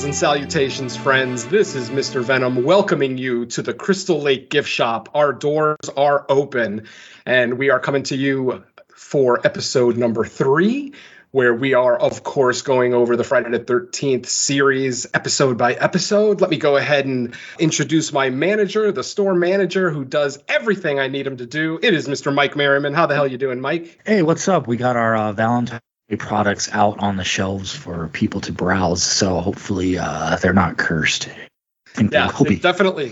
and salutations, friends. This is Mr. Venom welcoming you to the Crystal Lake gift shop. Our doors are open, and we are coming to you for episode number 3, where we are, of course, going over the Friday the 13th series episode by episode. Let me go ahead and introduce my manager, the store manager who does everything I need him to do. It is Mr. Mike Maryman. How the hell you doing, Mike? Hey, what's up? We got our Valentine's Day products out on the shelves for people to browse, so hopefully they're not cursed. Definitely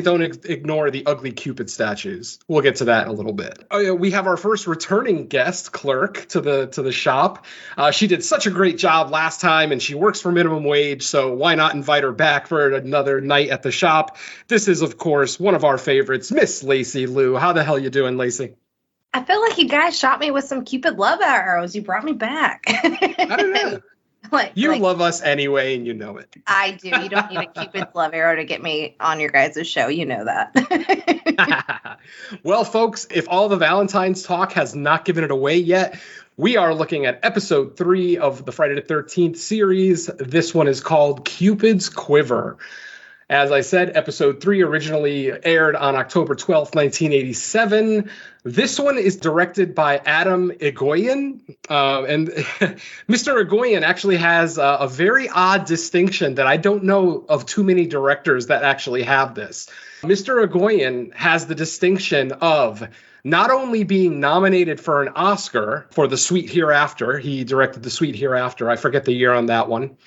don't ignore the ugly Cupid statues. We'll get to that in a little bit. Oh, yeah, we have our first returning guest clerk to the shop. She did such a great job last time, and she works for minimum wage, so why not invite her back for another night at the shop? This is, of course, one of our favorites, Miss Lacy Lou. How the hell you doing, Lacy? I feel like you guys shot me with some Cupid love arrows. You brought me back. I don't know. You love us anyway, and you know it. I do. You don't need a Cupid love arrow to get me on your guys' show. You know that. Well, folks, if all the Valentine's talk has not given it away yet, we are looking at episode 3 of the Friday the 13th series. This one is called Cupid's Quiver. As I said, episode 3 originally aired on October 12th, 1987. This one is directed by Adam Egoyan. And Mr. Egoyan actually has a very odd distinction that I don't know of too many directors that actually have this. Mr. Egoyan has the distinction of not only being nominated for an Oscar for The Sweet Hereafter. He directed The Sweet Hereafter. I forget the year on that one.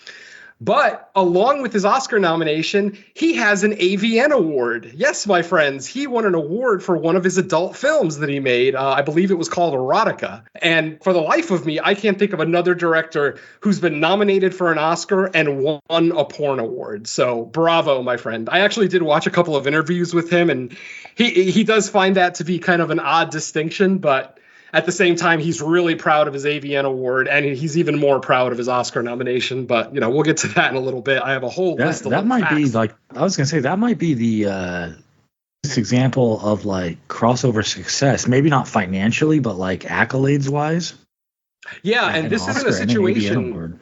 But along with his Oscar nomination, he has an AVN award. Yes, my friends, he won an award for one of his adult films that he made. I believe it was called Erotica. And for the life of me, I can't think of another director who's been nominated for an Oscar and won a porn award. So bravo, my friend. I actually did watch a couple of interviews with him, and he does find that to be kind of an odd distinction, but at the same time, he's really proud of his AVN award, and he's even more proud of his Oscar nomination. But, we'll get to that in a little bit. I have a whole list of that might facts. be like, I was going to say, that might be the this example of like crossover success. Maybe not financially, but like accolades wise. Yeah, and this isn't a situation.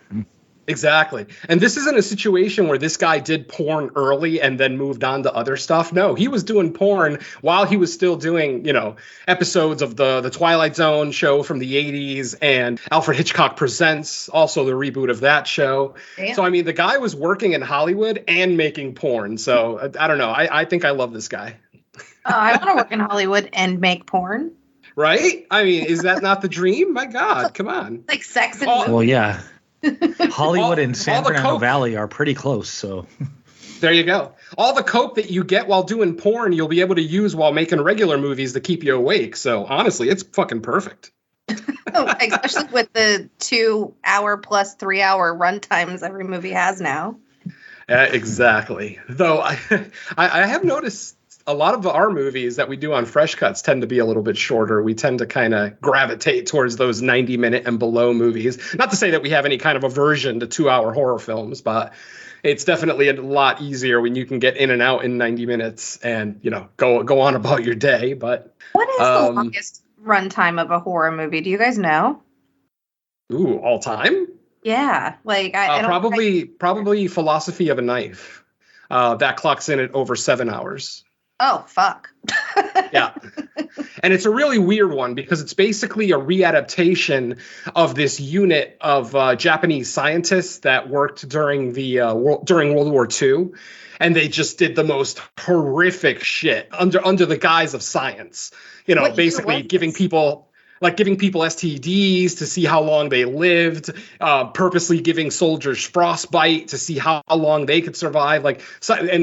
Exactly. And this isn't a situation where this guy did porn early and then moved on to other stuff. No, he was doing porn while he was still doing, episodes of the Twilight Zone show from the 80s and Alfred Hitchcock Presents, also the reboot of that show. Damn. So, the guy was working in Hollywood and making porn. So, I don't know. I think I love this guy. I want to work in Hollywood and make porn. Right? Is that not the dream? My God, come on. Like sex and movies. Well, yeah. Hollywood and San Fernando Valley are pretty close, so there you go. All the coke that you get while doing porn, you'll be able to use while making regular movies to keep you awake. So honestly, it's fucking perfect. Especially with the 2-hour plus 3-hour run times every movie has now. Exactly. Though I have noticed a lot of our movies that we do on Fresh Cuts tend to be a little bit shorter. We tend to kind of gravitate towards those 90-minute and below movies. Not to say that we have any kind of aversion to 2-hour horror films, but it's definitely a lot easier when you can get in and out in 90 minutes and, go on about your day. But what is the longest runtime of a horror movie? Do you guys know? Ooh, all time? Yeah, like I probably Philosophy of a Knife. That clocks in at over 7 hours. Oh, fuck. Yeah. And it's a really weird one because it's basically a readaptation of this unit of Japanese scientists that worked during during World War II. And they just did the most horrific shit under the guise of science. Basically giving people STDs to see how long they lived, purposely giving soldiers frostbite to see how long they could survive. And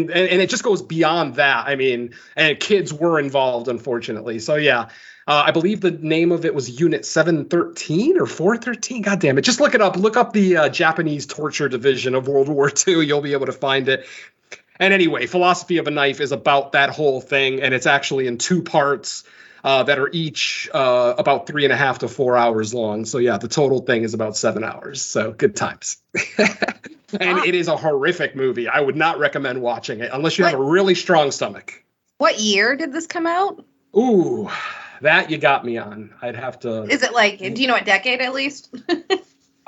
it just goes beyond that. And kids were involved, unfortunately. So, yeah, I believe the name of it was Unit 713 or 413. God damn it. Just look it up. Look up the Japanese torture division of World War II. You'll be able to find it. And anyway, Philosophy of a Knife is about that whole thing. And it's actually in 2 parts. That are each about 3.5 to 4 hours long. So, yeah, the total thing is about 7 hours. So good times. And it is a horrific movie. I would not recommend watching it unless you have a really strong stomach. What year did this come out? Ooh, that you got me on. I'd have to. Is it do you know what decade at least?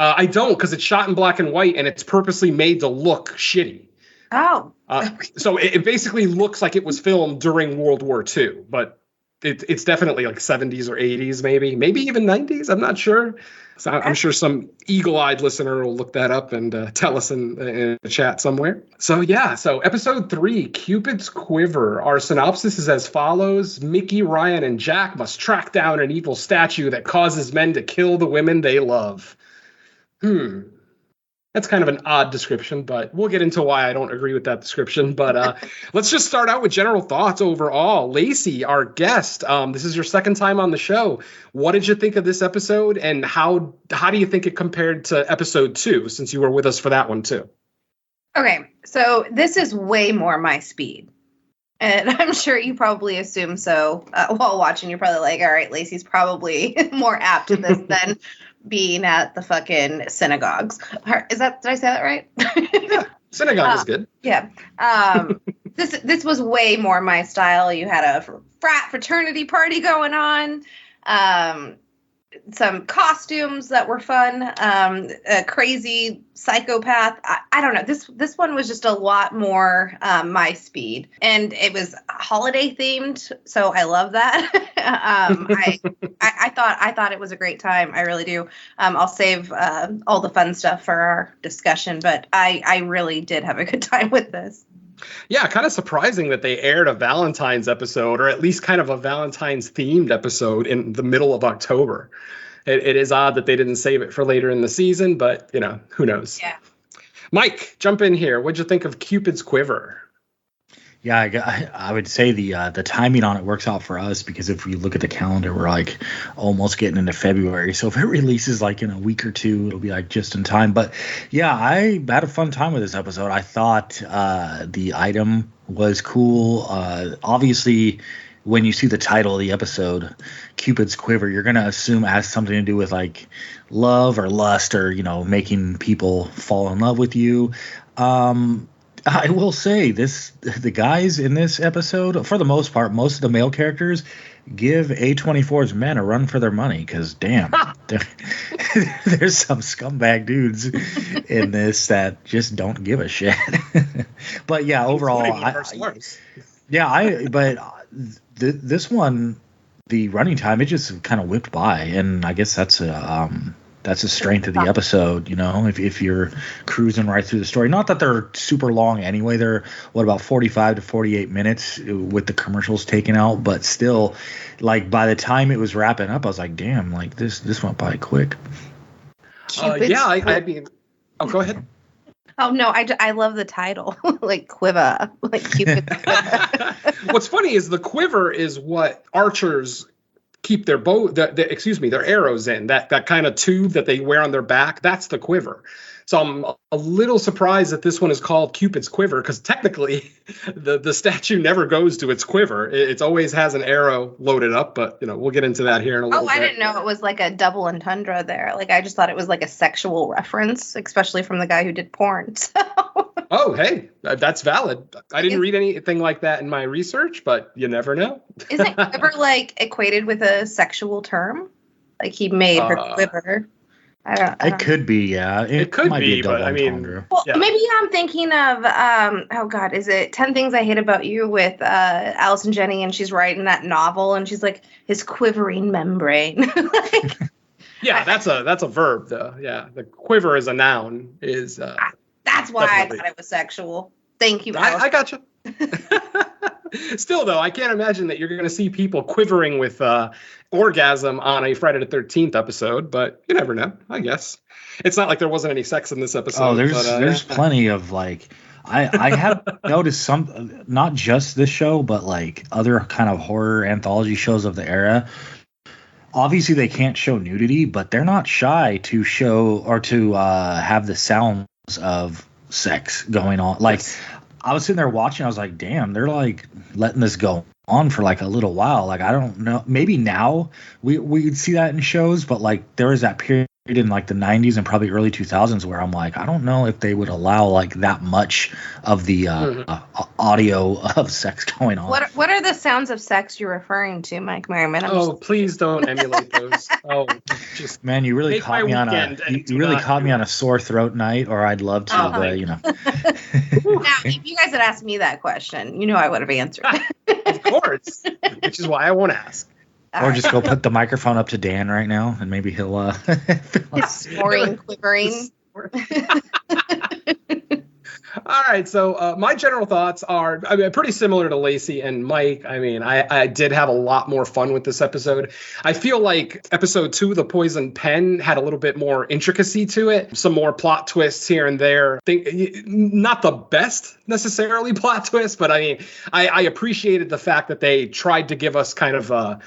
I don't, because it's shot in black and white and it's purposely made to look shitty. Oh. So it basically looks like it was filmed during World War II, but it's definitely like 70s or 80s, maybe even 90s. I'm not sure. So I'm sure some eagle-eyed listener will look that up and tell us in the chat somewhere. So yeah, so episode 3, Cupid's Quiver. Our synopsis is as follows. Mickey, Ryan, and Jack must track down an evil statue that causes men to kill the women they love. That's kind of an odd description, but we'll get into why I don't agree with that description. But let's just start out with general thoughts overall. Lacy, our guest, this is your second time on the show. What did you think of this episode, and how do you think it compared to episode 2, since you were with us for that one too? Okay, so this is way more my speed. And I'm sure you probably assume so while watching. You're probably like, all right, Lacy's probably more apt to this than being at the fucking synagogues. Did I say that right? Yeah, synagogue is good. Yeah. This was way more my style. You had a fraternity party going on. Some costumes that were fun, a crazy psychopath. I don't know. This one was just a lot more my speed, and it was holiday themed, so I love that. I thought it was a great time. I really do. I'll save all the fun stuff for our discussion, but I really did have a good time with this. Yeah, kind of surprising that they aired a Valentine's episode, or at least kind of a Valentine's themed episode in the middle of October. It is odd that they didn't save it for later in the season, but who knows? Yeah. Mike, jump in here. What'd you think of Cupid's Quiver? Yeah, I would say the timing on it works out for us, because if we look at the calendar, we're like almost getting into February. So if it releases like in a week or two, it'll be like just in time. But yeah, I had a fun time with this episode. I thought the item was cool. Obviously, when you see the title of the episode, Cupid's Quiver, you're going to assume it has something to do with like love or lust, or, making people fall in love with you. I will say the guys in this episode, for the most part, most of the male characters give A24's men a run for their money, because damn, there's some scumbag dudes in this that just don't give a shit. But yeah, overall, this one, the running time, it just kind of whipped by, and I guess that's a strength of the episode, if you're cruising right through the story. Not that they're super long anyway. They're, about 45 to 48 minutes with the commercials taken out. But still, like, by the time it was wrapping up, I was like, damn, like, this went by quick. I mean, go ahead. Oh, no, I love the title, like Quiver, like Cupid. What's funny is the quiver is what archers keep their their arrows in, that kind of tube that they wear on their back. That's the quiver. So I'm a little surprised that this one is called Cupid's Quiver, because technically the statue never goes to its quiver. It always has an arrow loaded up, but we'll get into that here in a little bit. I didn't know it was like a double entendre there. Like, I just thought it was like a sexual reference, especially from the guy who did porn. So. Oh, hey, that's valid. I didn't read anything like that in my research, but you never know. Isn't quiver like equated with a sexual term? Like, he made her quiver. I don't It could be, yeah. It could might be, a but I mean, entendre. Well, maybe I'm thinking of is it 10 Things I Hate About You with Allison Janney, and she's writing that novel, and she's like, his quivering membrane. Yeah, that's a verb though. Yeah, the quiver is a noun. That's why definitely. I thought it was sexual. Thank you. I got you. Still, though, I can't imagine that you're going to see people quivering with orgasm on a Friday the 13th episode, but you never know, I guess. It's not like there wasn't any sex in this episode. Oh, there's plenty of, like, I have noticed some, not just this show, but like other kind of horror anthology shows of the era. Obviously, they can't show nudity, but they're not shy to show or to have the sounds of sex going on. Like, yes. I was sitting there watching, I was like, damn, they're like letting this go on for like a little while. Like, I don't know, maybe now we'd see that in shows, but like there was that period in like the 90s and probably early 2000s where I'm like, I don't know if they would allow like that much of the audio of sex going on. What are the sounds of sex you're referring to, Mike Maryman? Please don't emulate those. Just man, you really caught me on a sore throat night, or I'd love to, Now, if you guys had asked me that question, I would have answered. Of course, which is why I won't ask. Or just go put the microphone up to Dan right now, and maybe he'll snoring, quivering. All right, so my general thoughts are, pretty similar to Lacy and Mike. I did have a lot more fun with this episode. I feel like episode 2, The Poison Pen, had a little bit more intricacy to it, some more plot twists here and there. Not the best necessarily plot twist, but I appreciated the fact that they tried to give us kind of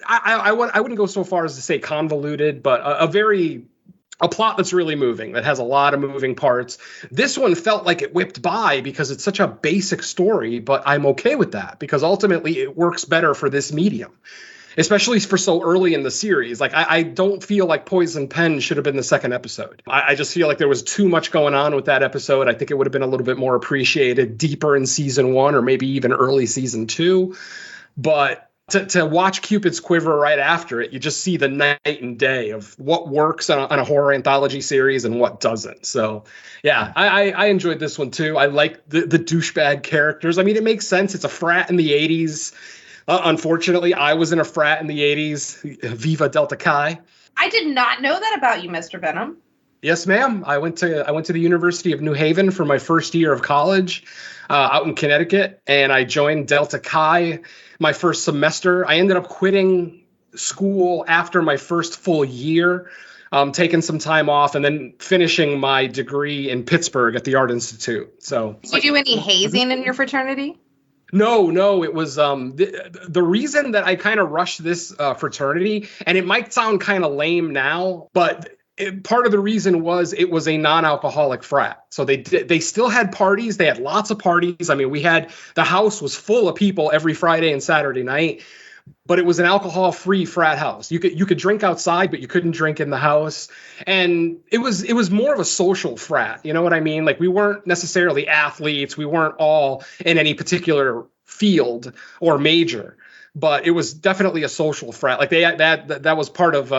I wouldn't go so far as to say convoluted, but a plot that's really moving, that has a lot of moving parts. This one felt like it whipped by because it's such a basic story, but I'm okay with that because ultimately it works better for this medium, especially for so early in the series. Like, I don't feel like Poison Pen should have been the second episode. I just feel like there was too much going on with that episode. I think it would have been a little bit more appreciated deeper in season 1 or maybe even early season 2. But to watch Cupid's Quiver right after it, you just see the night and day of what works on a horror anthology series and what doesn't. So, yeah, I enjoyed this one, too. I like the douchebag characters. It makes sense. It's a frat in the 80s. Unfortunately, I was in a frat in the 80s. Viva Delta Chi. I did not know that about you, Mr. Venom. Yes, ma'am. I went to the University of New Haven for my first year of college out in Connecticut, and I joined Delta Chi my first semester. I ended up quitting school after my first full year, taking some time off, and then finishing my degree in Pittsburgh at the Art Institute. So, did you do any hazing in your fraternity? No, it was the reason that I kind of rushed this fraternity, and it might sound kind of lame now, but part of the reason was it was a non-alcoholic frat. So they still had parties. They had lots of parties. The house was full of people every Friday and Saturday night, but it was an alcohol-free frat house. You could drink outside, but you couldn't drink in the house. And it was more of a social frat. You know what I mean? Like, we weren't necessarily athletes. We weren't all in any particular field or major. But it was definitely a social frat. Like, that was part of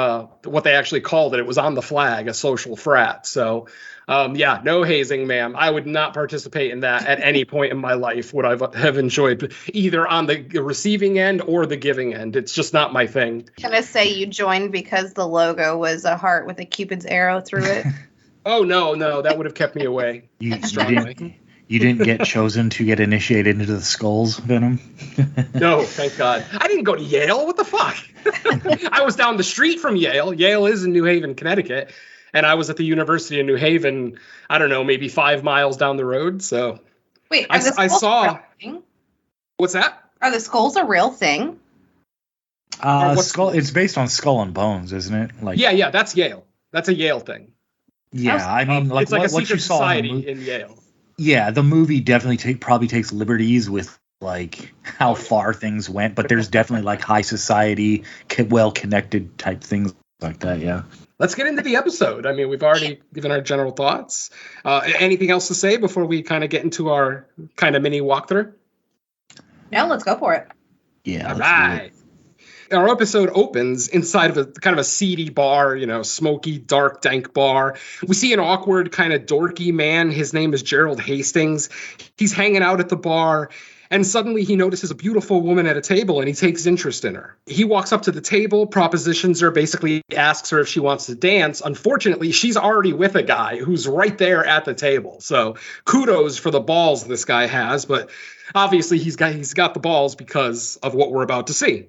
what they actually called it. It was on the flag, a social frat. So, no hazing, ma'am. I would not participate in that at any point in my life. Would I have enjoyed either on the receiving end or the giving end? It's just not my thing. Can I say you joined because the logo was a heart with a Cupid's arrow through it? Oh, no, that would have kept me away. You didn't get chosen to get initiated into the skulls, Venom? No, thank God. I didn't go to Yale. What the fuck? I was down the street from Yale. Yale is in New Haven, Connecticut. And I was at the University of New Haven, I don't know, maybe 5 miles down the road. So wait, I saw. What's that? Are the skulls a real thing? Skull. It's based on Skull and Bones, isn't it? Like, yeah, that's Yale. That's a Yale thing. Yeah, it's like a secret society in Yale. Yeah, the movie definitely probably takes liberties with like how far things went, but there's definitely like high society, well-connected type things like that. Yeah. Let's get into the episode. We've already given our general thoughts. Anything else to say before we kind of get into our kind of mini walkthrough? No, let's go for it. Yeah. All right. Our episode opens inside of a kind of a seedy bar, smoky, dark, dank bar. We see an awkward, kind of dorky man. His name is Gerald Hastings. He's hanging out at the bar, and suddenly he notices a beautiful woman at a table, and he takes interest in her. He walks up to the table, propositions her, basically asks her if she wants to dance. Unfortunately, she's already with a guy who's right there at the table. So kudos for the balls this guy has, but obviously he's got the balls because of what we're about to see.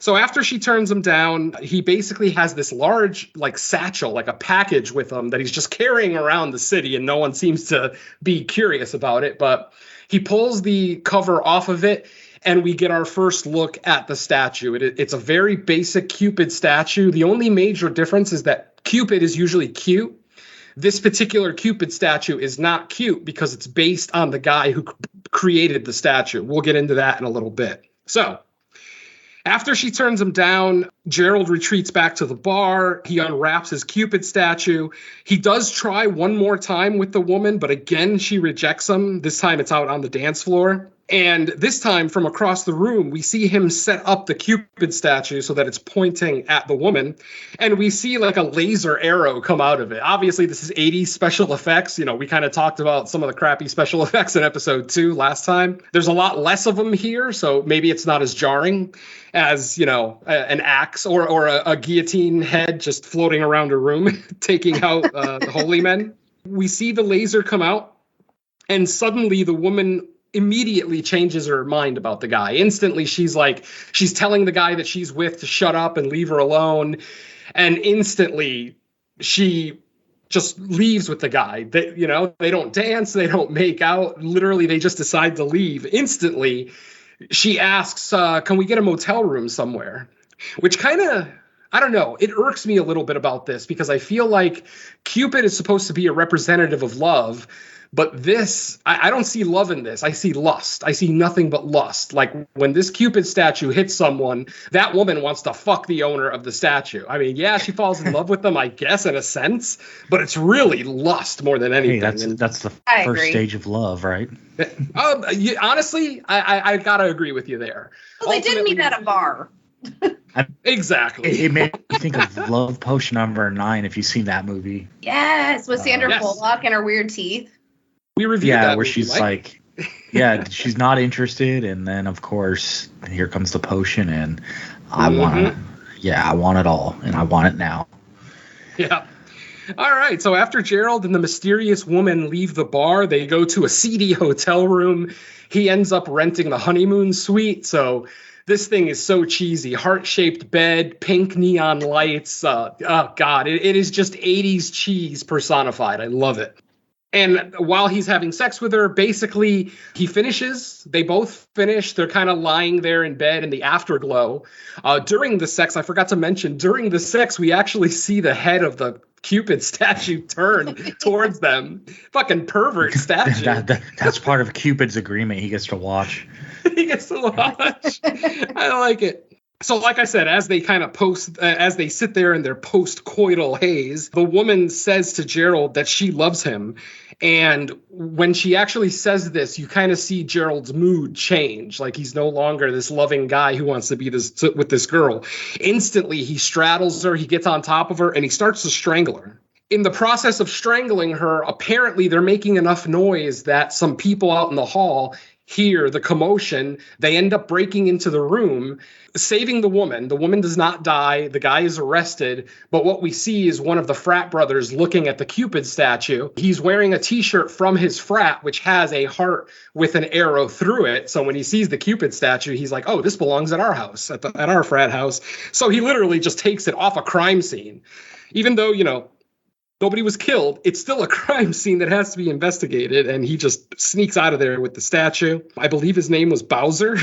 So after she turns him down, he basically has this large, like, satchel, like a package with him that he's just carrying around the city, and no one seems to be curious about it. But he pulls the cover off of it, and we get our first look at the statue. It's a very basic Cupid statue. The only major difference is that Cupid is usually cute. This particular Cupid statue is not cute because it's based on the guy who created the statue. We'll get into that in a little bit. So After she turns him down, Gerald retreats back to the bar. He unwraps his Cupid statue. He does try one more time with the woman, but again, she rejects him. This time it's out on the dance floor. And this time, from across the room, we see him set up the Cupid statue so that it's pointing at the woman. And we see like a laser arrow come out of it. Obviously, this is 80s special effects. You know, we kind of talked about some of the crappy special effects in episode 2 last time. There's a lot less of them here, so maybe it's not as jarring as, you know, an axe or a guillotine head just floating around a room, taking out the holy men. We see the laser come out, and suddenly the woman immediately changes her mind about the guy. Instantly, she's telling the guy that she's with to shut up and leave her alone. And instantly, she just leaves with the guy. They don't dance, they don't make out. Literally, they just decide to leave. Instantly, she asks, can we get a motel room somewhere? Which kind of, I don't know, it irks me a little bit about this because I feel like Cupid is supposed to be a representative of love. But this, I don't see love in this. I see lust. I see nothing but lust. Like when this Cupid statue hits someone, that woman wants to fuck the owner of the statue. I mean, yeah, she falls in love with them, I guess, in a sense, but it's really lust more than anything. Hey, that's the first stage of love, right? Honestly, I gotta agree with you there. Well, they didn't meet at a bar. Exactly. It made me think of Love Potion number 9, if you've seen that movie. Yes, with Sandra Bullock and her weird teeth. We reviewed that where movie, she's Mike. like, she's not interested, and then of course here comes the potion, and I want it all, and I want it now. Yeah. All right. So after Gerald and the mysterious woman leave the bar, they go to a seedy hotel room. He ends up renting the honeymoon suite. So this thing is so cheesy. Heart-shaped bed, pink neon lights. Oh God, it is just 80s cheese personified. I love it. And while he's having sex with her, basically he finishes. They both finish. They're kind of lying there in bed in the afterglow. During the sex, I forgot to mention, during the sex, we actually see the head of the Cupid statue turn towards them. Fucking pervert statue. That's part of Cupid's agreement. He gets to watch. He gets to watch. I like it. So like I said, as they kind of as they sit there in their post-coital haze, the woman says to Gerald that she loves him. And when she actually says this, you kind of see Gerald's mood change. Like he's no longer this loving guy who wants to be with this girl. Instantly, he straddles her, he gets on top of her, and he starts to strangle her. In the process of strangling her, apparently they're making enough noise that some people out in the hall hear the commotion. They end up breaking into the room, saving the woman. The woman does not die. The guy is arrested. But what we see is one of the frat brothers looking at the Cupid statue. He's wearing a t-shirt from his frat, which has a heart with an arrow through it. So when he sees the Cupid statue, he's like, oh, this belongs at our house, at our frat house. So he literally just takes it off a crime scene. Even though, nobody was killed, it's still a crime scene that has to be investigated, and he just sneaks out of there with the statue. I believe his name was Bowser.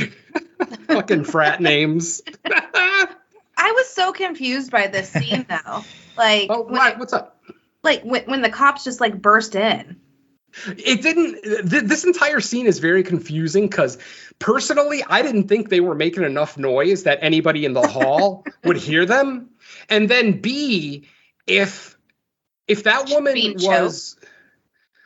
Fucking frat names. I was so confused by this scene, though. Like, what's up? Like, when the cops just, burst in. It didn't. This entire scene is very confusing because, personally, I didn't think they were making enough noise that anybody in the hall would hear them. And then, B, if that woman was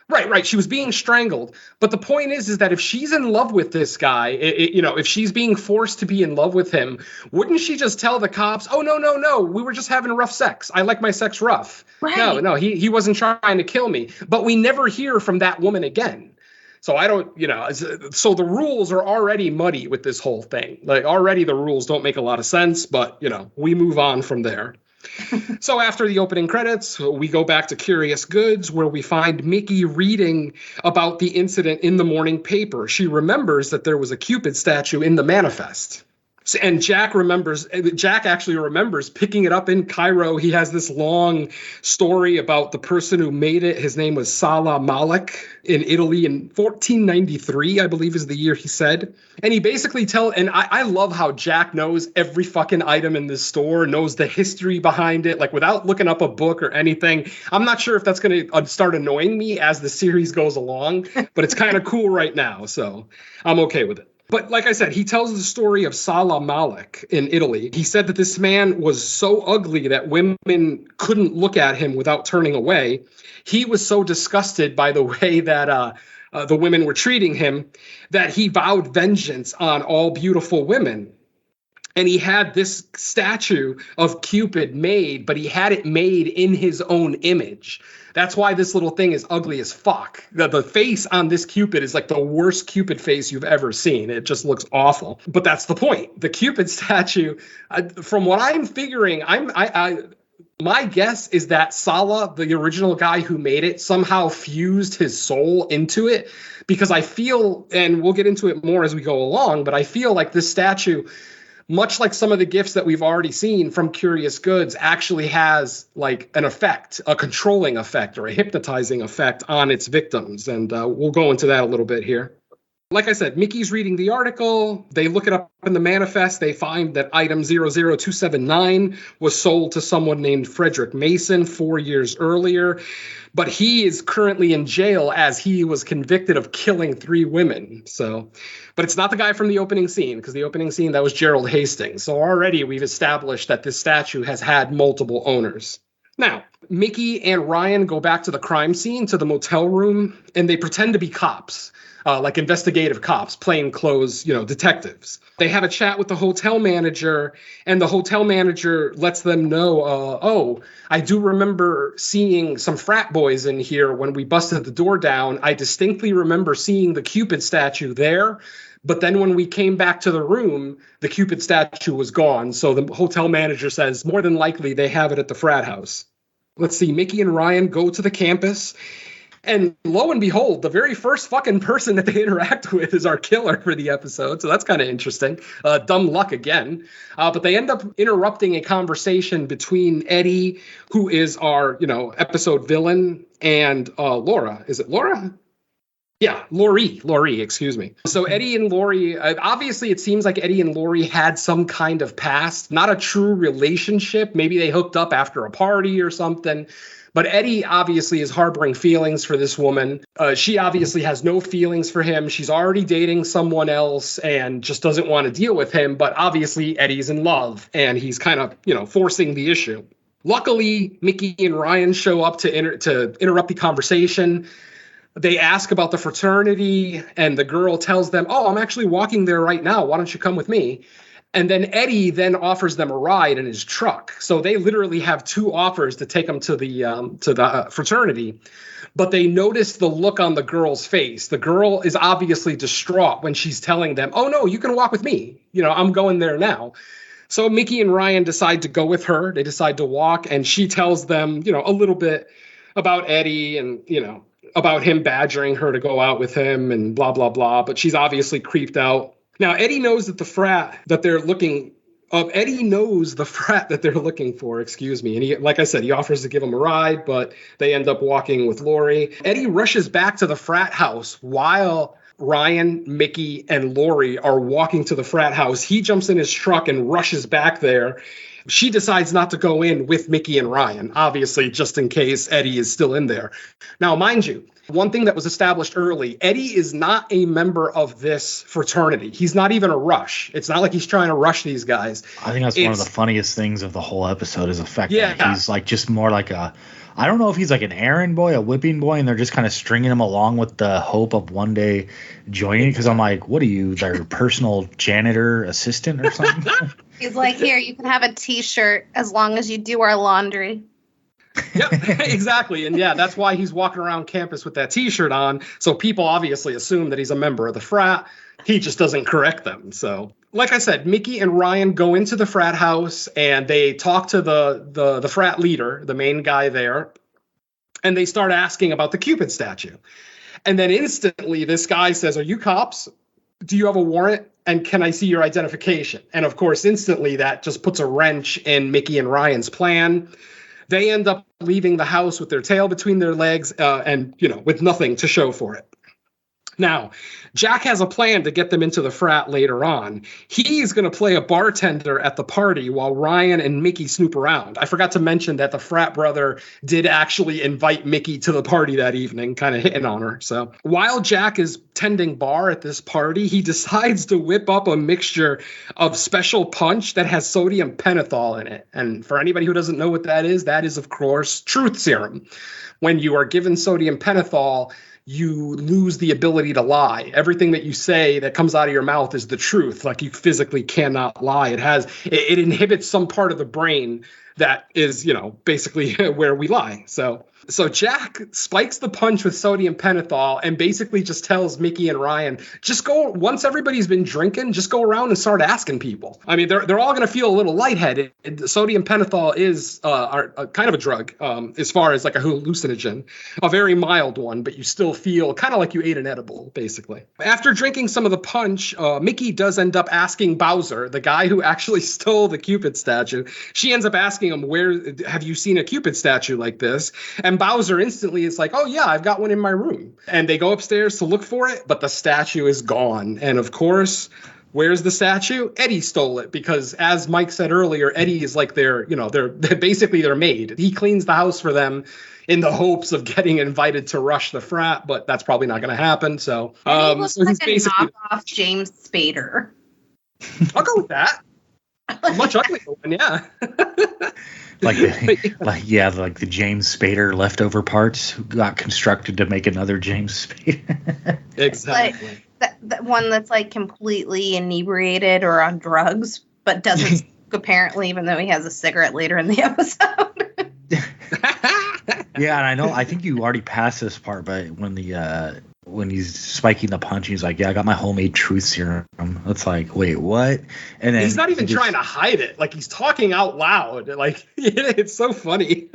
right, she was being strangled. But the point is that if she's in love with this guy, if she's being forced to be in love with him, wouldn't she just tell the cops, oh, no, we were just having rough sex. I like my sex rough. Right. No, he wasn't trying to kill me. But we never hear from that woman again. So I don't, so the rules are already muddy with this whole thing. Like already the rules don't make a lot of sense, but, we move on from there. So after the opening credits, we go back to Curious Goods, where we find Mickey reading about the incident in the morning paper. She remembers that there was a Cupid statue in the manifest. And Jack actually remembers picking it up in Cairo. He has this long story about the person who made it. His name was Salah Malik in Italy in 1493, I believe is the year he said. And he basically and I love how Jack knows every fucking item in this store, knows the history behind it, like without looking up a book or anything. I'm not sure if that's going to start annoying me as the series goes along, but it's kind of cool right now. So I'm okay with it. But like I said, he tells the story of Salah Malik in Italy. He said that this man was so ugly that women couldn't look at him without turning away. He was so disgusted by the way that the women were treating him that he vowed vengeance on all beautiful women. And he had this statue of Cupid made, but he had it made in his own image. That's why this little thing is ugly as fuck. The face on this Cupid is like the worst Cupid face you've ever seen. It just looks awful. But that's the point. The Cupid statue, from what I'm figuring, my guess is that Salah, the original guy who made it, somehow fused his soul into it. Because I feel, and we'll get into it more as we go along, but I feel like this statue, much like some of the gifts that we've already seen from Curious Goods, actually has like an effect, a controlling effect or a hypnotizing effect on its victims. And we'll go into that a little bit here. Like I said, Mickey's reading the article. They look it up in the manifest. They find that item 00279 was sold to someone named Frederick Mason 4 years earlier. But he is currently in jail as he was convicted of killing 3 women. But it's not the guy from the opening scene, because the opening scene, that was Gerald Hastings. So already we've established that this statue has had multiple owners. Now, Mickey and Ryan go back to the crime scene, to the motel room, and they pretend to be cops. Like investigative cops, plainclothes, detectives. They have a chat with the hotel manager, and the hotel manager lets them know, I do remember seeing some frat boys in here when we busted the door down. I distinctly remember seeing the Cupid statue there, but then when we came back to the room, the Cupid statue was gone. So the hotel manager says, more than likely they have it at the frat house. Let's see, Mickey and Ryan go to the campus. And lo and behold, the very first fucking person that they interact with is our killer for the episode. So that's kind of interesting. Dumb luck again. But they end up interrupting a conversation between Eddie, who is our, episode villain, and Laura. Is it Laura? Yeah, Lori, excuse me. So Eddie and Lori, obviously it seems like Eddie and Lori had some kind of past, not a true relationship. Maybe they hooked up after a party or something. But Eddie obviously is harboring feelings for this woman. She obviously has no feelings for him. She's already dating someone else and just doesn't want to deal with him. But obviously Eddie's in love and he's kind of, forcing the issue. Luckily, Mickey and Ryan show up to interrupt the conversation. They ask about the fraternity and the girl tells them, I'm actually walking there right now. Why don't you come with me? And then Eddie then offers them a ride in his truck. So they literally have 2 offers to take them to the fraternity. But they notice the look on the girl's face. The girl is obviously distraught when she's telling them, oh, no, you can walk with me. I'm going there now. So Mickey and Ryan decide to go with her. They decide to walk. And she tells them, a little bit about Eddie and, about him badgering her to go out with him and blah, blah, blah. But she's obviously creeped out. Now, Eddie knows that the frat that they're looking for, excuse me. And he, like I said, he offers to give him a ride, but they end up walking with Lori. Eddie rushes back to the frat house while Ryan, Mickey, and Lori are walking to the frat house. He jumps in his truck and rushes back there. She decides not to go in with Mickey and Ryan, obviously, just in case Eddie is still in there. Now, mind you, one thing that was established early, Eddie is not a member of this fraternity. He's not even a rush. It's not like he's trying to rush these guys. I think that's one of the funniest things of the whole episode is the fact that he's like just more like I don't know if he's like an errand boy, a whipping boy, and they're just kind of stringing him along with the hope of one day joining. Because I'm like, what are you, their personal janitor assistant or something? He's like, here, you can have a T-shirt as long as you do our laundry. Yep, exactly. And that's why he's walking around campus with that T-shirt on. So people obviously assume that he's a member of the frat. He just doesn't correct them. So, like I said, Mickey and Ryan go into the frat house and they talk to the frat leader, the main guy there, and they start asking about the Cupid statue. And then instantly this guy says, are you cops? Do you have a warrant? And can I see your identification? And of course, instantly that just puts a wrench in Mickey and Ryan's plan. They end up leaving the house with their tail between their legs and, with nothing to show for it. Now, Jack has a plan to get them into the frat later on. He's going to play a bartender at the party while Ryan and Mickey snoop around. I forgot to mention that the frat brother did actually invite Mickey to the party that evening, kind of hitting on her. So while Jack is tending bar at this party, he decides to whip up a mixture of special punch that has sodium pentothal in it. And for anybody who doesn't know what that is, of course, truth serum. When you are given sodium pentothal, you lose the ability to lie. Everything that you say that comes out of your mouth is the truth. Like, you physically cannot lie. It inhibits some part of the brain that is, basically where we lie. So Jack spikes the punch with sodium pentothal and basically just tells Mickey and Ryan, once everybody's been drinking, just go around and start asking people. I mean, they're all going to feel a little lightheaded. Sodium pentothal is a kind of a drug as far as like a hallucinogen, a very mild one, but you still feel kind of like you ate an edible, basically. After drinking some of the punch, Mickey does end up asking Bowser, the guy who actually stole the Cupid statue. She ends up asking him, where have you seen a Cupid statue like this? And Bowser instantly is like, oh, yeah, I've got one in my room. And they go upstairs to look for it, but the statue is gone. And of course, where's the statue? Eddie stole it because, as Mike said earlier, Eddie is like they're basically their maid. He cleans the house for them in the hopes of getting invited to rush the frat, but that's probably not going to happen. So, Eddie looks like he's a basically knockoff James Spader. I'll go with that. Much uglier one, yeah. like the James Spader leftover parts who got constructed to make another James Spader. Exactly. Like that one that's like completely inebriated or on drugs, but doesn't smoke apparently, even though he has a cigarette later in the episode. Yeah, and I think you already passed this part, but when he's spiking the punch, he's like, yeah, I got my homemade truth serum. It's like, wait, what? And then he's not even trying to hide it. Like, he's talking out loud. Like, it's so funny.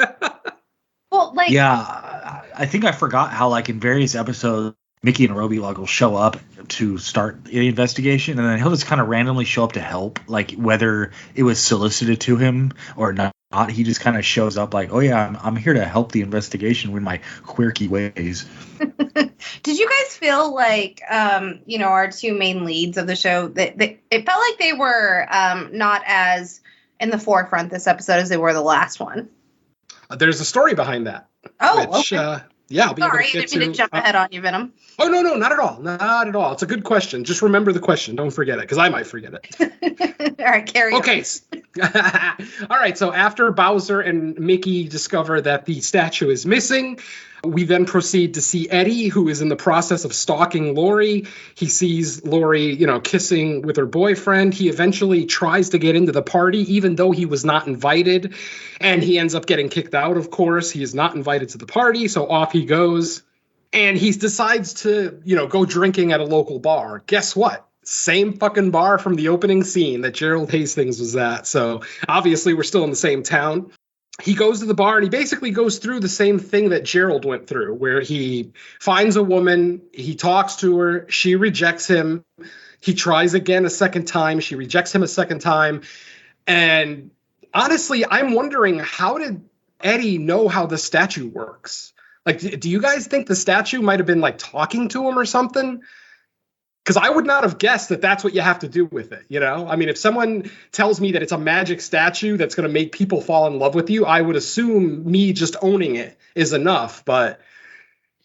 Well, like, yeah, I think I forgot how, like, in various episodes, Mickey and Roby will show up to start the investigation, and then he'll just kind of randomly show up to help, like whether it was solicited to him or not. He just kind of shows up like, oh yeah, I'm here to help the investigation with my quirky ways. Did you guys feel like, our two main leads of the show, it felt like they were not as in the forefront this episode as they were the last one? There's a story behind that. Oh, which, okay. Yeah, I'll be Sorry, able to I didn't mean to jump ahead on you, Venom. Oh, no, not at all. Not at all. It's a good question. Just remember the question. Don't forget it, because I might forget it. All right, carry on. Okay. All right, so after Bowser and Mickey discover that the statue is missing, we then proceed to see Eddie, who is in the process of stalking Lori. He sees Lori, kissing with her boyfriend. He eventually tries to get into the party, even though he was not invited. And he ends up getting kicked out, of course. He is not invited to the party, so off he goes. And he decides to, go drinking at a local bar. Guess what? Same fucking bar from the opening scene that Gerald Hastings was at. So obviously we're still in the same town. He goes to the bar and he basically goes through the same thing that Gerald went through, where he finds a woman, he talks to her, she rejects him. He tries again a second time, she rejects him a second time. And honestly, I'm wondering, how did Eddie know how the statue works? Like, do you guys think the statue might have been like talking to him or something? Because I would not have guessed that that's what you have to do with it, I mean, if someone tells me that it's a magic statue that's going to make people fall in love with you, I would assume me just owning it is enough. But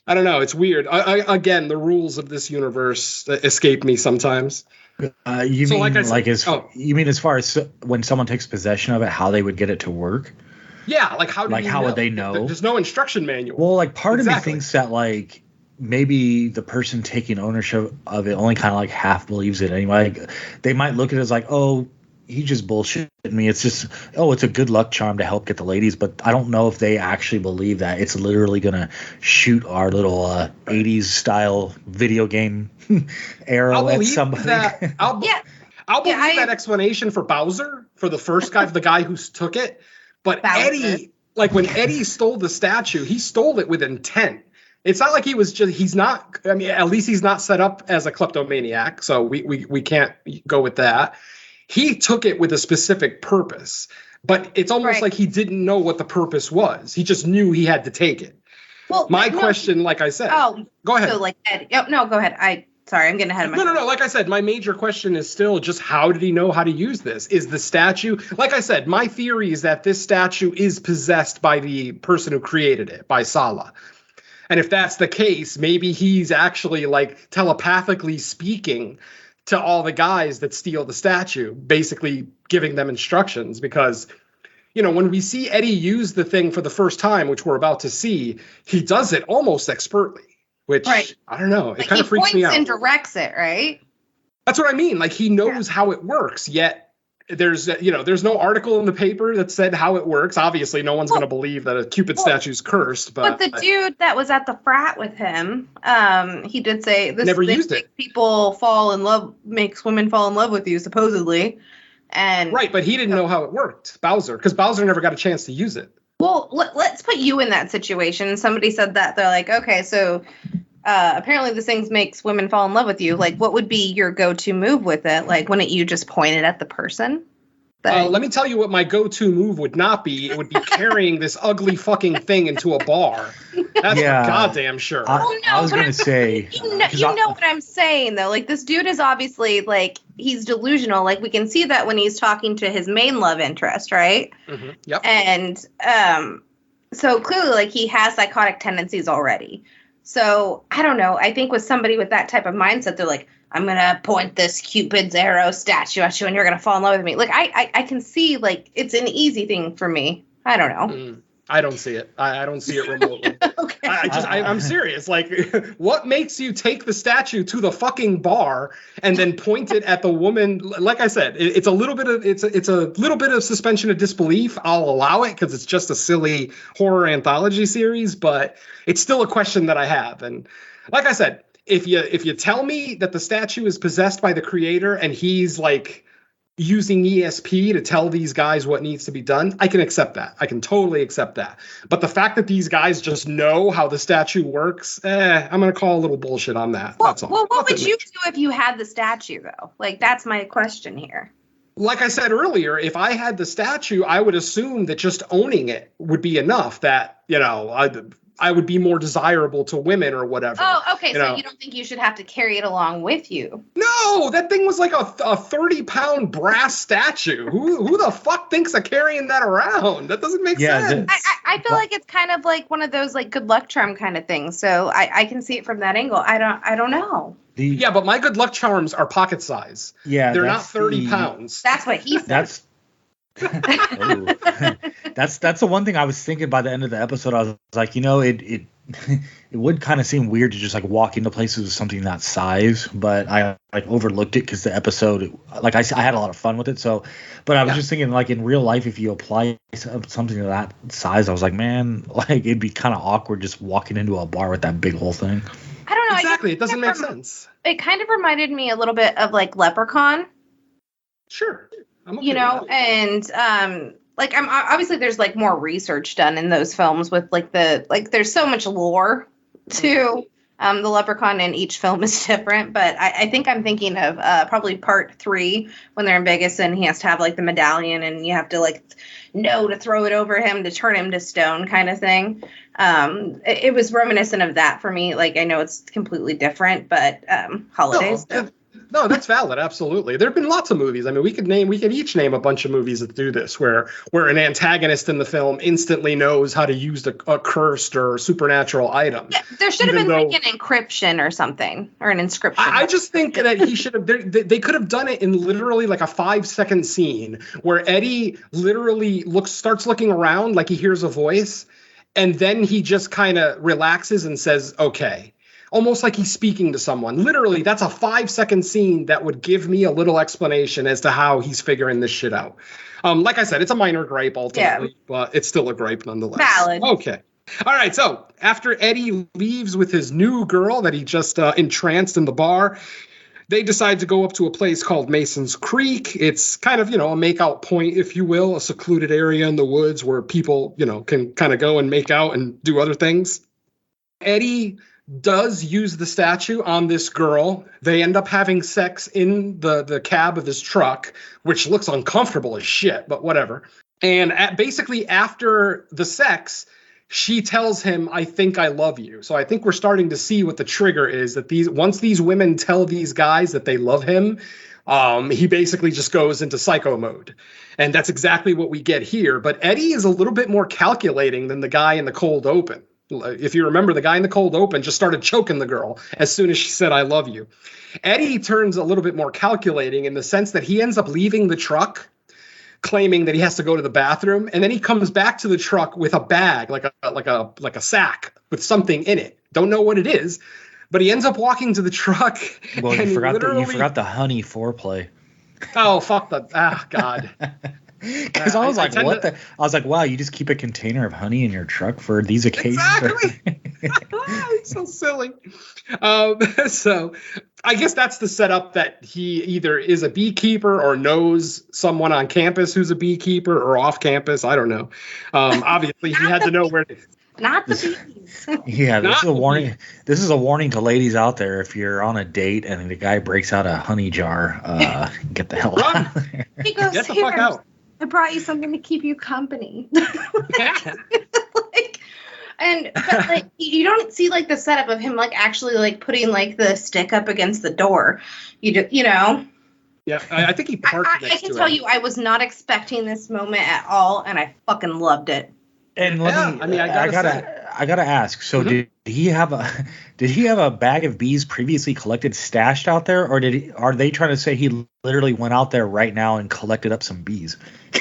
I don't know. It's weird. Again, the rules of this universe escape me sometimes. You mean as far as when someone takes possession of it, how they would get it to work? Yeah, like how would they know? There's no instruction manual. Well, like part of me thinks that like maybe the person taking ownership of it only kind of like half believes it anyway. Like, they might look at it as like, oh, he just bullshitted me. It's just, oh, it's a good luck charm to help get the ladies. But I don't know if they actually believe that it's literally going to shoot our little 80s style video game arrow at somebody. I'll believe that explanation for Bowser, for the first guy, for the guy who took it. But Bowser. Eddie, like when Eddie stole the statue, he stole it with intent. It's not like he's not, I mean, at least he's not set up as a kleptomaniac, so we can't go with that. He took it with a specific purpose, but it's almost like he didn't know what the purpose was. He just knew he had to take it. Well, My question, like I said. Oh, go ahead. So like Eddie. Oh, no, go ahead. Sorry, I'm getting ahead of myself. No. Like I said, my major question is still just how did he know how to use this? Is the statue, like I said, my theory is that this statue is possessed by the person who created it, by Sala. And if that's the case, maybe he's actually like telepathically speaking to all the guys that steal the statue, basically giving them instructions. Because, when we see Eddie use the thing for the first time, which we're about to see, he does it almost expertly. Which, right. I don't know, it kind of freaks me out. He points and directs it, right? That's what I mean. Like, he knows how it works, yet there's no article in the paper that said how it works. Obviously, no one's going to believe that a Cupid statue's cursed. But the dude that was at the frat with him, he did say this never used it. Makes women fall in love with you, supposedly. And right, but he didn't know how it worked, Bowser, because Bowser never got a chance to use it. Well, let's put you in that situation. Somebody said that. They're like, okay, so apparently this thing makes women fall in love with you. Like, what would be your go-to move with it? Like, wouldn't you just point it at the person? Let me tell you what my go-to move would not be. It would be carrying this ugly fucking thing into a bar. That's for goddamn sure. I was going to say... You know what I'm saying, though. Like, this dude is obviously, like, he's delusional. Like, we can see that when he's talking to his main love interest, right? Mm-hmm. Yep. And so clearly, like, he has psychotic tendencies already. So, I don't know. I think with somebody with that type of mindset, they're like, I'm going to point this Cupid's arrow statue at you and you're going to fall in love with me. Like, I can see, like, it's an easy thing for me. I don't know. I don't see it. I don't see it remotely. Okay. I'm serious. Like, what makes you take the statue to the fucking bar and then point it at the woman? Like I said, it's a little bit of suspension of disbelief. I'll allow it because it's just a silly horror anthology series, but it's still a question that I have. And like I said, if you tell me that the statue is possessed by the creator and he's like using ESP to tell these guys what needs to be done, I can accept that. I can totally accept that. But the fact that these guys just know how the statue works, I'm going to call a little bullshit on that. That's all. Well, what would you do if you had the statue, though? Like, that's my question here. Like I said earlier, if I had the statue, I would assume that just owning it would be enough, that, I would be more desirable to women or whatever. Oh, okay. So you don't think you should have to carry it along with you? No, that thing was like a 30-pound brass statue. Who the fuck thinks of carrying that around? That doesn't make sense. I feel like it's kind of like one of those like good luck charm kind of things. So I can see it from that angle. I don't know. But my good luck charms are pocket size. Yeah, they're not 30 pounds. That's what he said. That's the one thing I was thinking by the end of the episode. I was like, it would kind of seem weird to just like walk into places with something that size, but I like overlooked it because the episode, like I had a lot of fun with it. So, but I was just thinking, like, in real life, if you apply something to that size, I was like, man, like it'd be kind of awkward just walking into a bar with that big whole thing. I don't know. Exactly, it doesn't make sense. It kind of reminded me a little bit of like Leprechaun. Sure. And like I'm obviously there's like more research done in those films with like there's so much lore to the Leprechaun, and each film is different. But I think I'm thinking of probably part 3 when they're in Vegas and he has to have like the medallion and you have to like know to throw it over him to turn him to stone kind of thing. It was reminiscent of that for me. Like, I know it's completely different, but holidays. No, that's valid. Absolutely. There have been lots of movies. I mean, we could each name a bunch of movies that do this, where an antagonist in the film instantly knows how to use a cursed or supernatural item. Yeah, there should have been like an encryption or something, or an inscription. I just think that he should have. They could have done it in literally like a 5-second scene where Eddie literally starts looking around like he hears a voice, and then he just kind of relaxes and says, "Okay." Almost like he's speaking to someone. Literally, that's a 5-second scene that would give me a little explanation as to how he's figuring this shit out. Like I said, it's a minor gripe ultimately, but it's still a gripe nonetheless. Valid. Okay. All right. So after Eddie leaves with his new girl that he just entranced in the bar, they decide to go up to a place called Mason's Creek. It's kind of, a makeout point, if you will, a secluded area in the woods where people, can kind of go and make out and do other things. Eddie does use the statue on this girl. They end up having sex in the cab of his truck, which looks uncomfortable as shit, but whatever. And basically after the sex, she tells him, I think I love you. So I think we're starting to see what the trigger is, that once these women tell these guys that they love him, he basically just goes into psycho mode. And that's exactly what we get here. But Eddie is a little bit more calculating than the guy in the cold open. If you remember, the guy in the cold open just started choking the girl as soon as she said, I love you. Eddie turns a little bit more calculating in the sense that he ends up leaving the truck claiming that he has to go to the bathroom, and then he comes back to the truck with a bag, like a sack with something in it. Don't know what it is, but he ends up walking to the truck. Well, you forgot the honey foreplay. Oh, fuck that! Ah, God. Because I was like, what the? I was like, wow, you just keep a container of honey in your truck for these occasions. Exactly. It's so silly. So I guess that's the setup, that he either is a beekeeper or knows someone on campus who's a beekeeper or off campus. I don't know. Obviously, he had to know where. Not the bees. Yeah, this is a warning. This is a warning to ladies out there. If you're on a date and the guy breaks out a honey jar, get the hell out of there. He goes, get the fuck out. I brought you something to keep you company. But like you don't see like the setup of him like actually like putting like the stick up against the door. You know. Yeah, I think he parked next to it. I can tell you, I was not expecting this moment at all, and I fucking loved it. And I gotta ask. So did he have a bag of bees previously collected stashed out there, or are they trying to say he literally went out there right now and collected up some bees?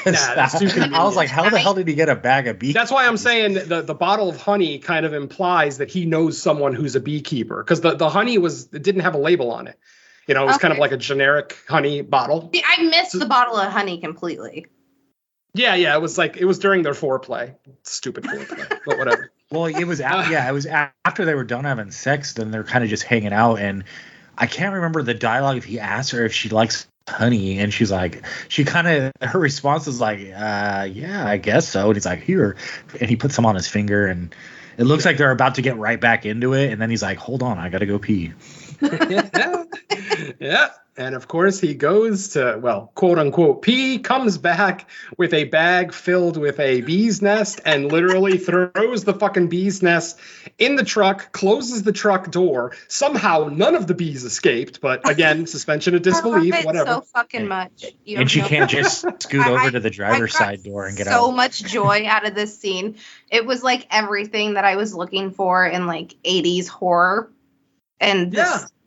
I was like, how the hell did he get a bag of bees? That's why I'm saying the bottle of honey kind of implies that he knows someone who's a beekeeper, because the honey didn't have a label on it. You know, it was kind of like a generic honey bottle. See, I missed the bottle of honey completely. Yeah, it was during their foreplay. Stupid foreplay, but whatever. Well, it was after they were done having sex. Then they're kind of just hanging out, and I can't remember the dialogue if he asked her if she likes honey, and she's like, her response is like, yeah, I guess so. And he's like, here, and he puts some on his finger, and it looks like they're about to get right back into it, and then he's like, hold on, I gotta go pee. Yeah. And of course he goes to, well, quote unquote pee, comes back with a bag filled with a bee's nest and literally throws the fucking bee's nest in the truck, closes the truck door. Somehow none of the bees escaped, but again, suspension of disbelief, whatever. So fucking much. And she can't just scoot over to the driver's side door and get out. So much joy out of this scene. It was like everything that I was looking for in like 80s horror. And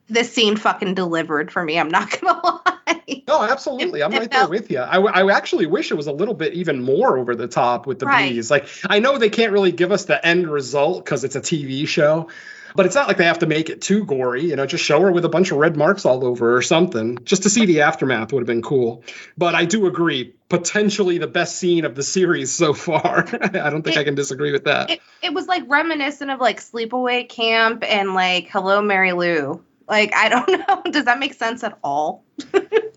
this scene fucking delivered for me. I'm not gonna lie. No, absolutely. I'm right there with you. I actually wish it was a little bit even more over the top with the bees. Like, I know they can't really give us the end result because it's a TV show, but it's not like they have to make it too gory. You know, just show her with a bunch of red marks all over or something. Just to see the aftermath would have been cool. But I do agree, potentially the best scene of the series so far. I don't think I can disagree with that. It was like reminiscent of like Sleepaway Camp and like Hello, Mary Lou. Like, I don't know. Does that make sense at all?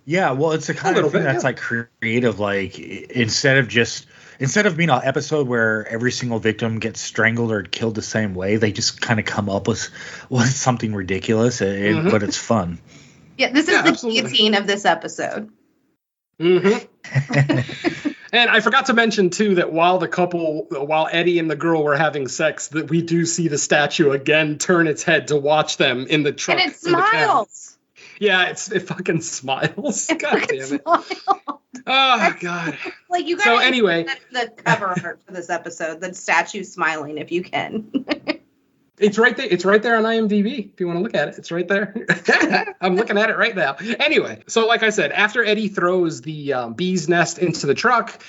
Yeah, well, it's the kind of thing that's like creative. Like, instead of being an episode where every single victim gets strangled or killed the same way, they just kind of come up with something ridiculous, but it's fun. Yeah, this is the guillotine of this episode. Mm-hmm. And I forgot to mention, too, that while Eddie and the girl were having sex, that we do see the statue again turn its head to watch them in the truck. And it smiles. Yeah, it fucking smiles. God damn it. Oh, God. Like, you gotta anyway, the cover art for this episode, the statue smiling, if you can. It's right there. It's right there on IMDb. If you want to look at it, it's right there. I'm looking at it right now. Anyway, so like I said, after Eddie throws the bee's nest into the truck,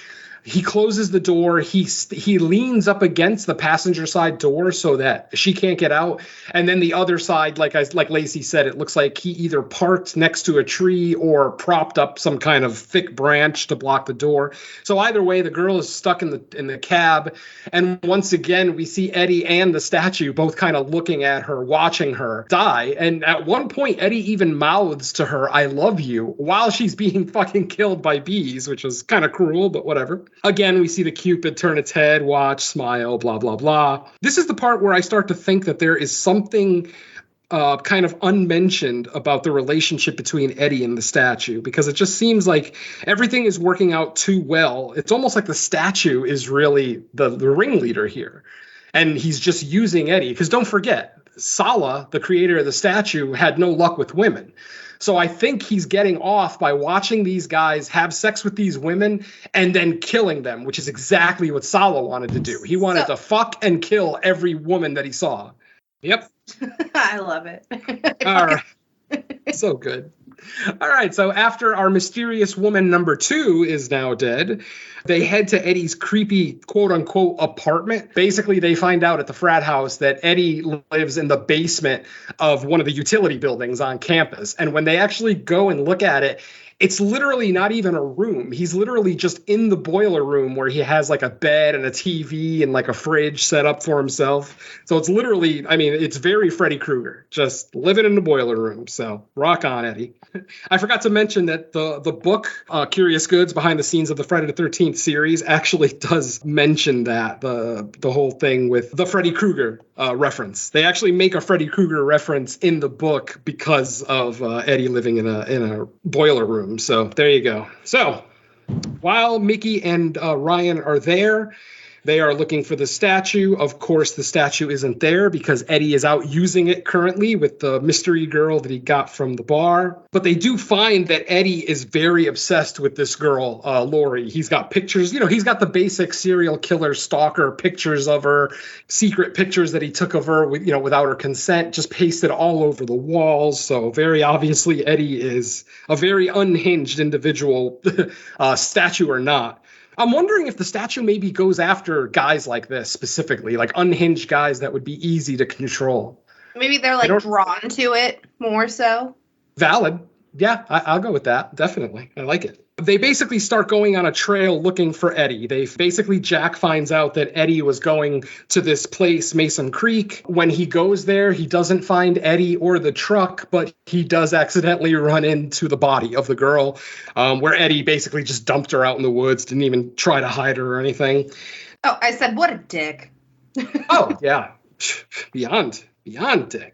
he closes the door. He leans up against the passenger side door so that she can't get out. And then the other side, like Lacy said, it looks like he either parked next to a tree or propped up some kind of thick branch to block the door. So either way, the girl is stuck in the cab. And once again, we see Eddie and the statue both kind of looking at her, watching her die. And at one point, Eddie even mouths to her, "I love you," while she's being fucking killed by bees, which is kind of cruel, but whatever. Again, we see the Cupid turn its head, watch, smile, blah, blah, blah. This is the part where I start to think that there is something kind of unmentioned about the relationship between Eddie and the statue, because it just seems like everything is working out too well. It's almost like the statue is really the ringleader here. And he's just using Eddie. Because don't forget, Sala, the creator of the statue, had no luck with women. So I think he's getting off by watching these guys have sex with these women and then killing them, which is exactly what Sala wanted to do. He wanted to fuck and kill every woman that he saw. Yep. I love it. All right. So good. All right. So after our mysterious woman number 2 is now dead, they head to Eddie's creepy quote unquote apartment. Basically, they find out at the frat house that Eddie lives in the basement of one of the utility buildings on campus. And when they actually go and look at it, it's literally not even a room. He's literally just in the boiler room where he has like a bed and a TV and like a fridge set up for himself. So it's literally, I mean, it's very Freddy Krueger, just living in the boiler room. So rock on, Eddie. I forgot to mention that the book, Curious Goods, Behind the Scenes of the Friday the 13th series, actually does mention that, the whole thing with the Freddy Krueger reference. They actually make a Freddy Krueger reference in the book because of Eddie living in a boiler room. So there you go. So while Mickey and Ryan are there, they are looking for the statue. Of course, the statue isn't there because Eddie is out using it currently with the mystery girl that he got from the bar. But they do find that Eddie is very obsessed with this girl, Lori. He's got pictures, he's got the basic serial killer stalker pictures of her, secret pictures that he took of her with, without her consent, just pasted all over the walls. So very obviously Eddie is a very unhinged individual, statue or not. I'm wondering if the statue maybe goes after guys like this specifically, like unhinged guys that would be easy to control. Maybe they're like drawn to it more so. Valid. Yeah, I'll go with that. Definitely. I like it. They basically start going on a trail looking for Eddie. Jack finds out that Eddie was going to this place, Mason Creek. When he goes there, he doesn't find Eddie or the truck, but he does accidentally run into the body of the girl, where Eddie basically just dumped her out in the woods, didn't even try to hide her or anything. Oh, I said, what a dick. Oh, yeah. Beyond dick.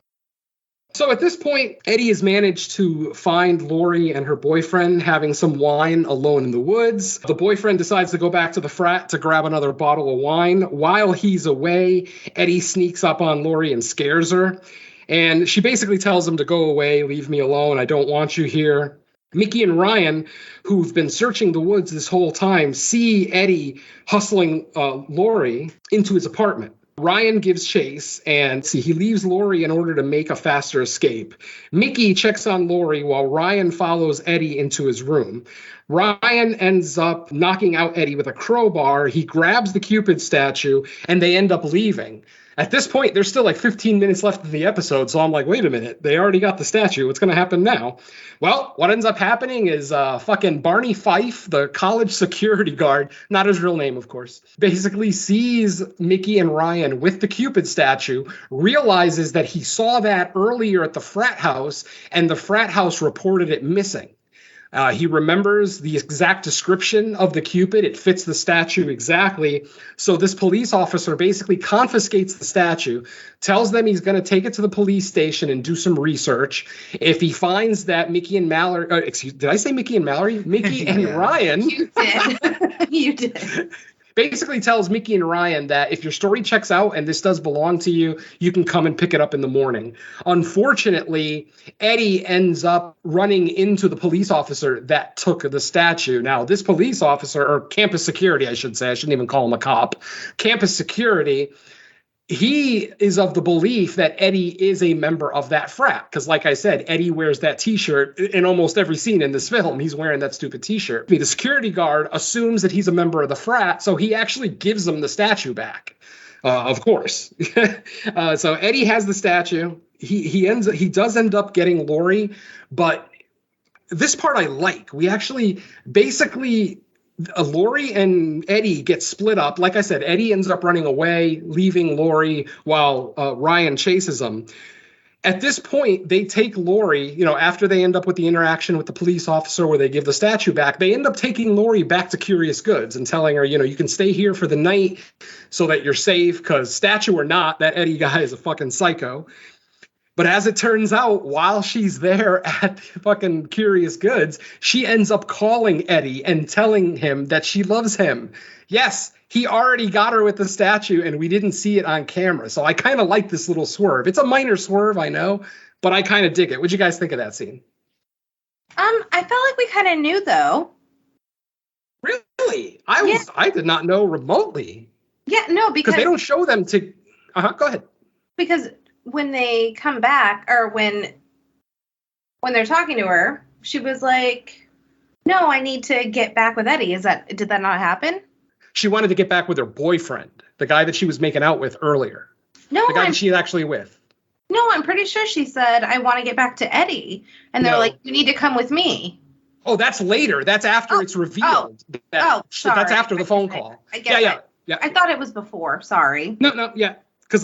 So at this point, Eddie has managed to find Lori and her boyfriend having some wine alone in the woods. The boyfriend decides to go back to the frat to grab another bottle of wine. While he's away, Eddie sneaks up on Lori and scares her. And she basically tells him to go away, leave me alone, I don't want you here. Mickey and Ryan, who've been searching the woods this whole time, see Eddie hustling Lori into his apartment. Ryan gives chase, and he leaves Lori in order to make a faster escape. Mickey checks on Lori while Ryan follows Eddie into his room. Ryan ends up knocking out Eddie with a crowbar. He grabs the Cupid statue, and they end up leaving. At this point, there's still like 15 minutes left of the episode, so I'm like, wait a minute, they already got the statue. What's going to happen now? Well, what ends up happening is fucking Barney Fife, the college security guard, not his real name, of course, basically sees Mickey and Ryan with the Cupid statue, realizes that he saw that earlier at the frat house, and the frat house reported it missing. He remembers the exact description of the Cupid. It fits the statue exactly. So this police officer basically confiscates the statue, tells them he's going to take it to the police station and do some research. If he finds that Mickey and Mallory, did I say Mickey and Mallory? Mickey and Ryan. You did. You did. Basically tells Mickey and Ryan that if your story checks out and this does belong to you, you can come and pick it up in the morning. Unfortunately, Eddie ends up running into the police officer that took the statue. Now, this police officer, or campus security, I should say, I shouldn't even call him a cop, campus security, he is of the belief that Eddie is a member of that frat. Because like I said, Eddie wears that T-shirt in almost every scene in this film. He's wearing that stupid T-shirt. The security guard assumes that he's a member of the frat, so he actually gives him the statue back. Of course. So Eddie has the statue. He does end up getting Lori, but this part I like. We actually basically... Lori and Eddie get split up. Like I said, Eddie ends up running away, leaving Lori while Ryan chases him. At this point, they take Lori, after they end up with the interaction with the police officer where they give the statue back, they end up taking Lori back to Curious Goods and telling her, you can stay here for the night so that you're safe, because statue or not, that Eddie guy is a fucking psycho. But as it turns out, while she's there at the fucking Curious Goods, she ends up calling Eddie and telling him that she loves him. Yes, he already got her with the statue, and we didn't see it on camera. So I kind of like this little swerve. It's a minor swerve, I know, but I kind of dig it. What'd you guys think of that scene? I felt like we kind of knew, though. Really? I did not know remotely. Yeah, no, because they don't show them to. Go ahead. Because when they come back, or when they're talking to her, she was like, "No, I need to get back with Eddie." Did that not happen? She wanted to get back with her boyfriend, the guy that she was making out with earlier. No, the guy that she's actually with. No, I'm pretty sure she said, "I want to get back to Eddie," and they're like, "You need to come with me." Oh, that's later. That's after it's revealed. Sorry. That's after the phone call. Yeah. I thought it was before. Sorry. No, yeah. Because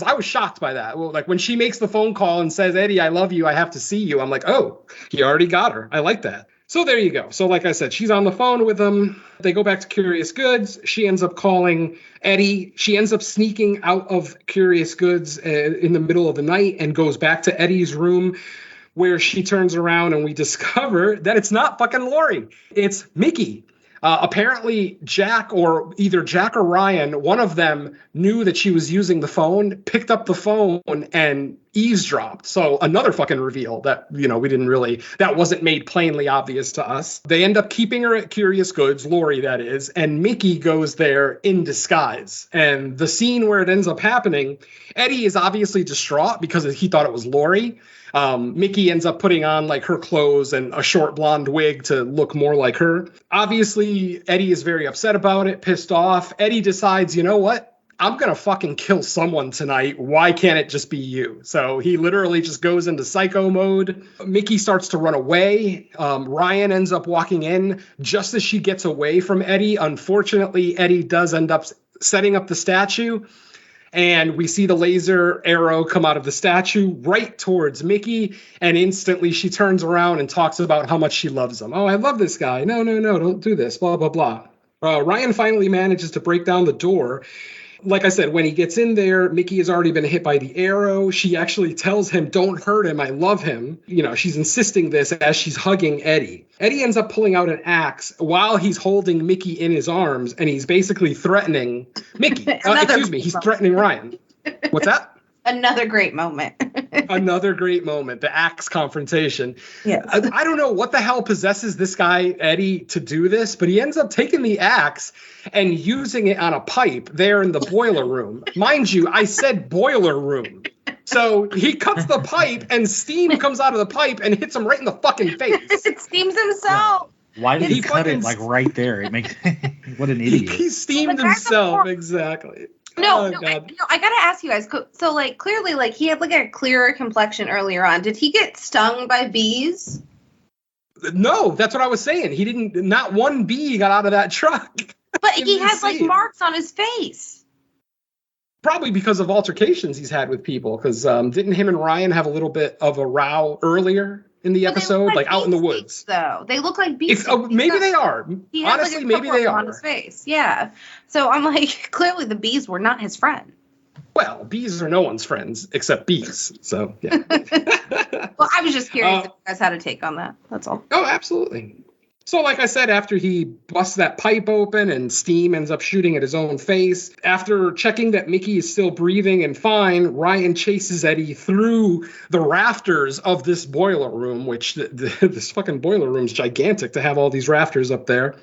I was shocked by that. Well, like when she makes the phone call and says, "Eddie, I love you. I have to see you." I'm like, oh, he already got her. I like that. So there you go. So like I said, she's on the phone with him. They go back to Curious Goods. She ends up calling Eddie. She ends up sneaking out of Curious Goods in the middle of the night and goes back to Eddie's room, where she turns around and we discover that it's not fucking Lori. It's Mickey. Apparently, either Jack or Ryan, one of them knew that she was using the phone, picked up the phone, and eavesdropped. So another fucking reveal that, that wasn't made plainly obvious to us. They end up keeping her at Curious Goods, Lori that is, and Mickey goes there in disguise. And the scene where it ends up happening, Eddie is obviously distraught because he thought it was Lori. Mickey ends up putting on like her clothes and a short blonde wig to look more like her. Obviously, Eddie is very upset about it, pissed off. Eddie decides, you know what? I'm going to fucking kill someone tonight. Why can't it just be you? So he literally just goes into psycho mode. Mickey starts to run away. Ryan ends up walking in just as she gets away from Eddie. Unfortunately, Eddie does end up setting up the statue. And we see the laser arrow come out of the statue right towards Mickey. And instantly she turns around and talks about how much she loves him. Oh, I love this guy. No, don't do this. Blah, blah, blah. Ryan finally manages to break down the door. Like I said, when he gets in there, Mickey has already been hit by the arrow. She actually tells him, "Don't hurt him. I love him." She's insisting this as she's hugging Eddie. Eddie ends up pulling out an axe while he's holding Mickey in his arms, and he's basically threatening Mickey. He's threatening Ryan. What's that? Another great moment. Another great moment. The axe confrontation. Yes. I don't know what the hell possesses this guy, Eddie, to do this, but he ends up taking the axe and using it on a pipe there in the boiler room. Mind you, I said boiler room. So he cuts the pipe and steam comes out of the pipe and hits him right in the fucking face. It steams himself. Why did he cut it like right there? It makes what an idiot. He steamed himself, exactly. No, I gotta ask you guys. So, like, clearly, like, he had like a clearer complexion earlier on. Did he get stung by bees? No, that's what I was saying. He didn't. Not one bee got out of that truck. But he has like marks on his face. Probably because of altercations he's had with people. Because didn't him and Ryan have a little bit of a row earlier in the episode, like out in the woods? Though they look like bees. Maybe they are. Honestly, maybe they are. On his face, yeah. So I'm like, clearly the bees were not his friend. Well, bees are no one's friends except bees. So yeah. Well, I was just curious if you guys had a take on that. That's all. Oh, absolutely. So like I said, after he busts that pipe open and steam ends up shooting at his own face, after checking that Mickey is still breathing and fine, Ryan chases Eddie through the rafters of this boiler room, which this fucking boiler room is gigantic to have all these rafters up there.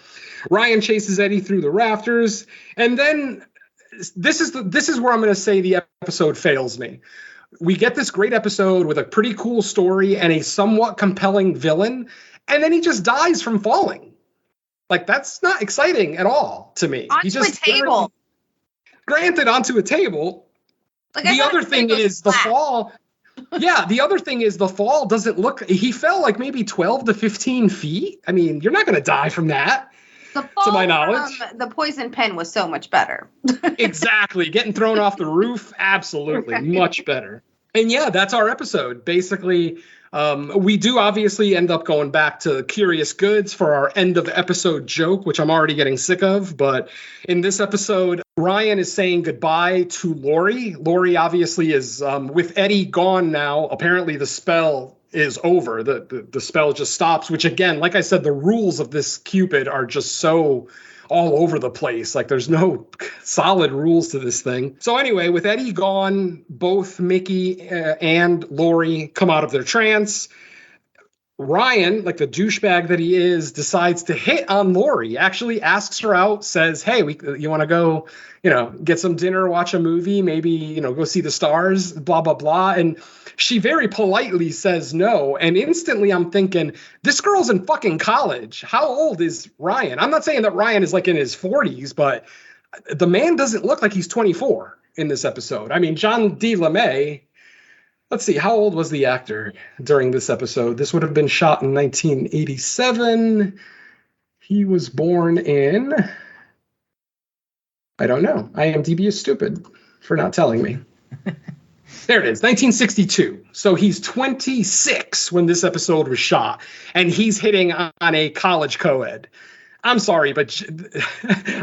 Ryan chases Eddie through the rafters, and then this is where I'm going to say the episode fails me. We get this great episode with a pretty cool story and a somewhat compelling villain, and then he just dies from falling. Like, that's not exciting at all to me. Onto a table. Granted, onto a table. Like, the other thing is the fall. Yeah, the other thing is the fall doesn't look... He fell like maybe 12 to 15 feet. I mean, you're not going to die from that. The fall to my knowledge. The poison pen was so much better. Exactly. Getting thrown off the roof, absolutely. Right. Much better. And yeah, that's our episode. Basically, We do obviously end up going back to Curious Goods for our end of episode joke, which I'm already getting sick of. But in this episode, Ryan is saying goodbye to Lori. Lori obviously is with Eddie gone now. Apparently the spell is over. The spell just stops, which again, like I said, the rules of this Cupid are just so all over the place. Like there's no solid rules to this thing. So anyway, with Eddie gone, both Mickey and Lori come out of their trance. Ryan, like the douchebag that he is, decides to hit on Lori, actually asks her out, says, hey, you want to go, get some dinner, watch a movie, maybe, go see the stars, blah, blah, blah. And she very politely says no. And instantly I'm thinking, this girl's in fucking college. How old is Ryan? I'm not saying that Ryan is like in his 40s, but the man doesn't look like he's 24 in this episode. I mean, John D. LeMay, let's see, how old was the actor during this episode? This would have been shot in 1987. He was born in, I don't know. IMDb is stupid for not telling me. There it is, 1962. So he's 26 when this episode was shot, and he's hitting on a college co-ed. I'm sorry, but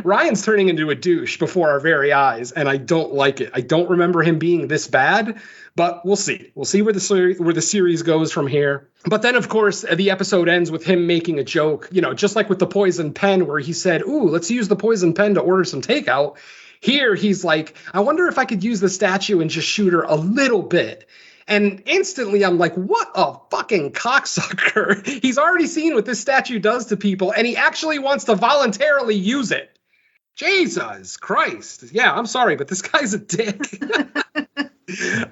Ryan's turning into a douche before our very eyes, and I don't like it. I don't remember him being this bad, but we'll see. We'll see where the series goes from here. But then, of course, the episode ends with him making a joke, just like with the poison pen, where he said, ooh, let's use the poison pen to order some takeout. Here, he's like, I wonder if I could use the statue and just shoot her a little bit. And instantly, I'm like, what a fucking cocksucker. He's already seen what this statue does to people, and he actually wants to voluntarily use it. Jesus Christ. Yeah, I'm sorry, but this guy's a dick.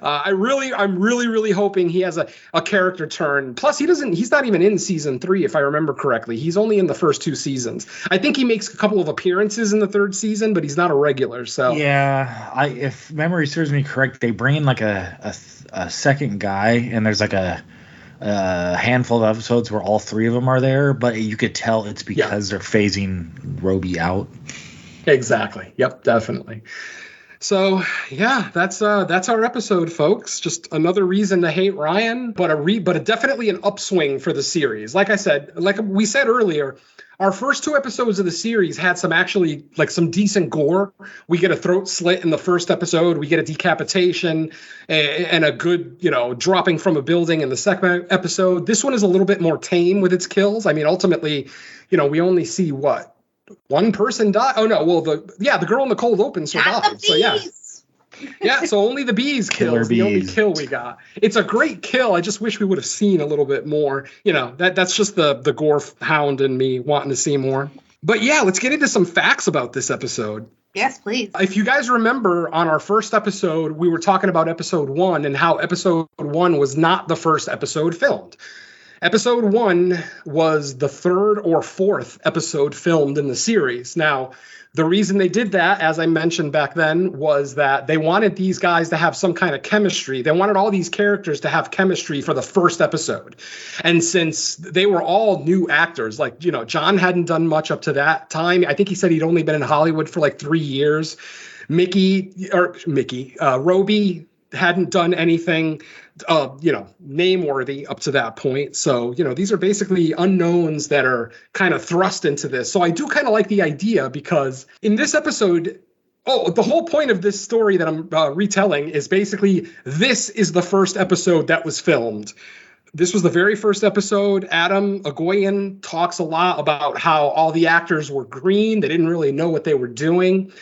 I'm really hoping he has a character turn. Plus, he's not even in season 3, if I remember correctly. He's only in the first 2 seasons. I think he makes a couple of appearances in the 3rd season, but he's not a regular. So yeah, if memory serves me correct, they bring in like a second guy, and there's like a handful of episodes where all 3 of them are there, but you could tell it's because they're phasing Roby out. Exactly. Yep, definitely. So yeah, that's our episode, folks. Just another reason to hate Ryan, but definitely an upswing for the series. Like I said, like we said earlier, our first 2 episodes of the series had some decent gore. We get a throat slit in the first episode. We get a decapitation and a good, dropping from a building in the second episode. This one is a little bit more tame with its kills. I mean, ultimately, we only see what? One person died. Oh no! Well, the girl in the cold open survived. So yeah. So only the bees kills the only kill we got. It's a great kill. I just wish we would have seen a little bit more. That's just the gore hound in me wanting to see more. But yeah, let's get into some facts about this episode. Yes, please. If you guys remember, on our first episode, we were talking about episode 1 and how episode 1 was not the first episode filmed. Episode 1 was the 3rd or 4th episode filmed in the series. Now, the reason they did that, as I mentioned back then, was that they wanted these guys to have some kind of chemistry. They wanted all these characters to have chemistry for the first episode. And since they were all new actors, like, John hadn't done much up to that time. I think he said he'd only been in Hollywood for like 3 years. Roby hadn't done anything name-worthy up to that point. So, these are basically unknowns that are kind of thrust into this. So I do kind of like the idea, because in this episode, the whole point of this story that I'm retelling is basically this is the first episode that was filmed. This was the very first episode. Adam Agoyan talks a lot about how all the actors were green. They didn't really know what they were doing,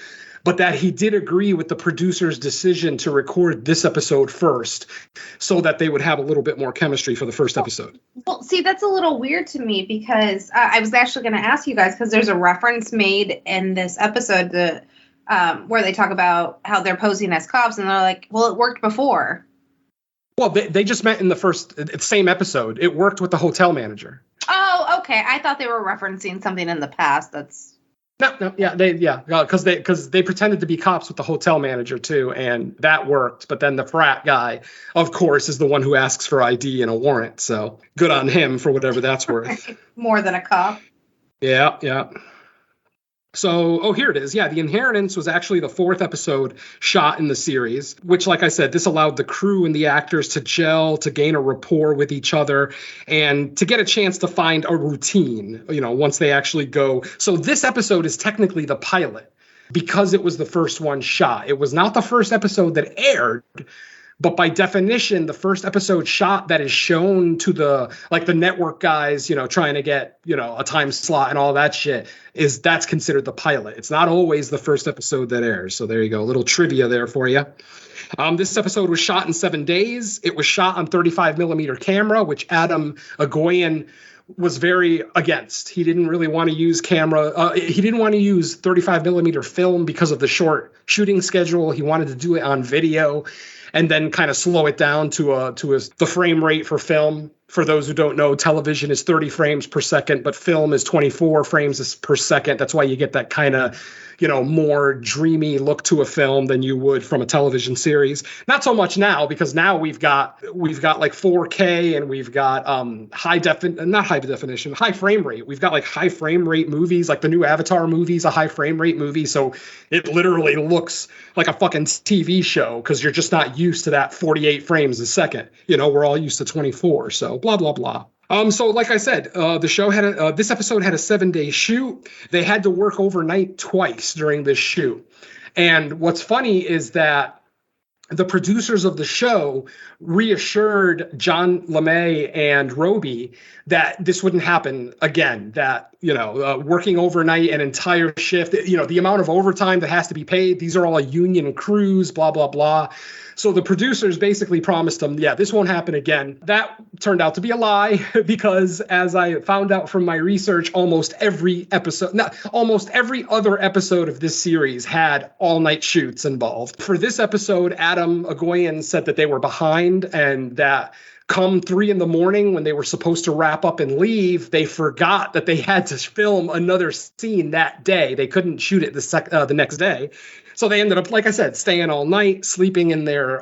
but that he did agree with the producer's decision to record this episode first so that they would have a little bit more chemistry for the first episode. Well, see, that's a little weird to me, because I was actually going to ask you guys, because there's a reference made in this episode where they talk about how they're posing as cops, and they're like, well, it worked before. Well, they just met in the same episode. It worked with the hotel manager. Oh, okay. I thought they were referencing something in the past that's... No, because they pretended to be cops with the hotel manager too, and that worked. But then the frat guy, of course, is the one who asks for ID and a warrant. So good on him for whatever that's worth. More than a cop. Yeah. So, here it is. Yeah, The Inheritance was actually the 4th episode shot in the series, which, like I said, this allowed the crew and the actors to gel, to gain a rapport with each other, and to get a chance to find a routine, once they actually go. So this episode is technically the pilot because it was the first one shot. It was not the first episode that aired, but by definition, the first episode shot that is shown to the network guys, trying to get, a time slot and all that shit, that's considered the pilot. It's not always the first episode that airs. So there you go. A little trivia there for you. This episode was shot in 7 days. It was shot on 35 millimeter camera, which Adam Agoyan was very against. He didn't really want to use camera. He didn't want to use 35 millimeter film because of the short shooting schedule. He wanted to do it on video and then kind of slow it down to the frame rate for film. For those who don't know, television is 30 frames per second, but film is 24 frames per second. That's why you get that kind of, more dreamy look to a film than you would from a television series. Not so much now, because now we've got like 4K and we've got high frame rate. We've got like high frame rate movies, like the new Avatar movie is a high frame rate movie. So it literally looks like a fucking TV show because you're just not used to that 48 frames a second. We're all used to 24. So blah, blah, blah. So like I said, the show had this episode had a 7-day shoot. They had to work overnight twice during this shoot. And what's funny is that the producers of the show reassured John LeMay and Roby that this wouldn't happen again, that, working overnight an entire shift, the amount of overtime that has to be paid, these are all union crews, blah, blah, blah. So the producers basically promised them, yeah, this won't happen again. That turned out to be a lie because, as I found out from my research, almost every other episode of this series had all-night shoots involved. For this episode, Adam Agoyan said that they were behind and that come 3 a.m, when they were supposed to wrap up and leave, they forgot that they had to film another scene that day. They couldn't shoot it the next day. So they ended up, like I said, staying all night, sleeping in their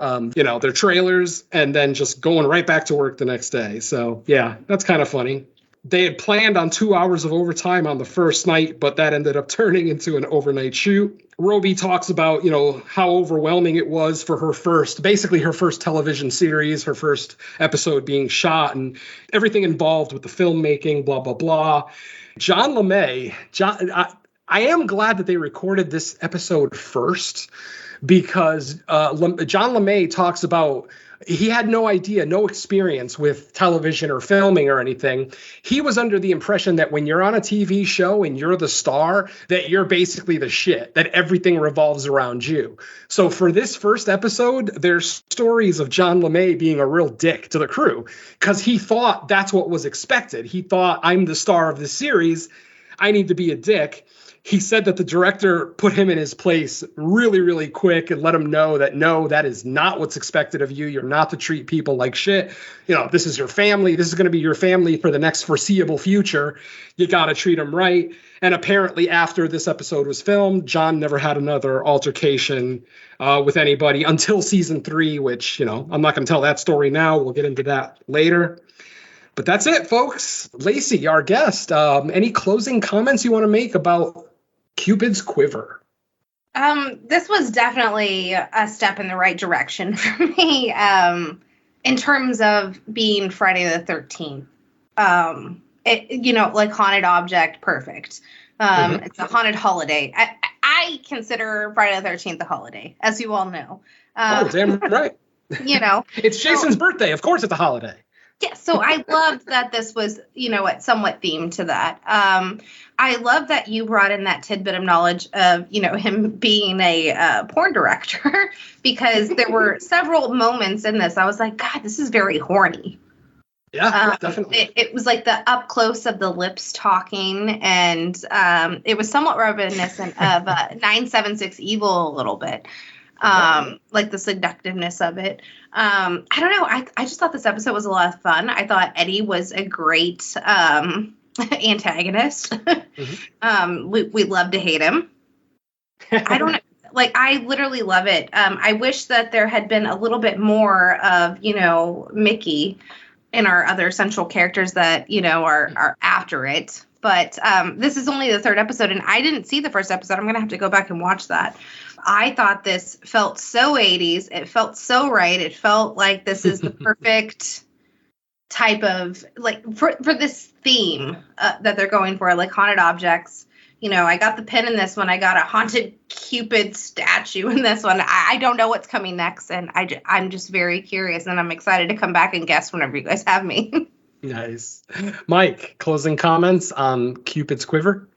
trailers, and then just going right back to work the next day. So, yeah, that's kind of funny. They had planned on 2 hours of overtime on the first night, but that ended up turning into an overnight shoot. Roby talks about, how overwhelming it was for her first television series, her first episode being shot, and everything involved with the filmmaking, blah, blah, blah. John LeMay, I am glad that they recorded this episode first because John LeMay talks about he had no idea, no experience with television or filming or anything. He was under the impression that when you're on a TV show and you're the star, that you're basically the shit, that everything revolves around you. So for this first episode, there's stories of John LeMay being a real dick to the crew because he thought that's what was expected. He thought, I'm the star of this series, I need to be a dick. He said that the director put him in his place really, really quick and let him know that, no, that is not what's expected of you. You're not to treat people like shit. This is your family. This is going to be your family for the next foreseeable future. You got to treat them right. And apparently after this episode was filmed, John never had another altercation with anybody until season 3, which, I'm not going to tell that story now. We'll get into that later. But that's it, folks. Lacy, our guest, any closing comments you want to make about Cupid's Quiver? This was definitely a step in the right direction for me in terms of being Friday the 13th. Like haunted object, perfect. It's a haunted holiday. I consider Friday the 13th a holiday, as you all know. Damn right. It's Jason's birthday. Of course it's a holiday. Yeah, so I loved that this was, somewhat themed to that. I love that you brought in that tidbit of knowledge of, him being a porn director, because there were several moments in this. I was like, God, this is very horny. Yeah, definitely. It was like the up close of the lips talking, and it was somewhat reminiscent of 976 Evil a little bit. Like the seductiveness of it. I don't know. I just thought this episode was a lot of fun. I thought Eddie was a great antagonist. Mm-hmm. We love to hate him. I don't know. Like, I literally love it. I wish that there had been a little bit more of, Mickey and our other central characters that, are after it. But this is only the third episode, and I didn't see the first episode. I'm going to have to go back and watch that. I thought this felt so 80s. It felt so right. It felt like this is the perfect type of, like, for this theme that they're going for, like haunted objects. You know, I got the pin in this one. I got a haunted Cupid statue in this one. I don't know what's coming next, and I'm just very curious, and I'm excited to come back and guess whenever you guys have me. Nice. Mike, closing comments on Cupid's Quiver?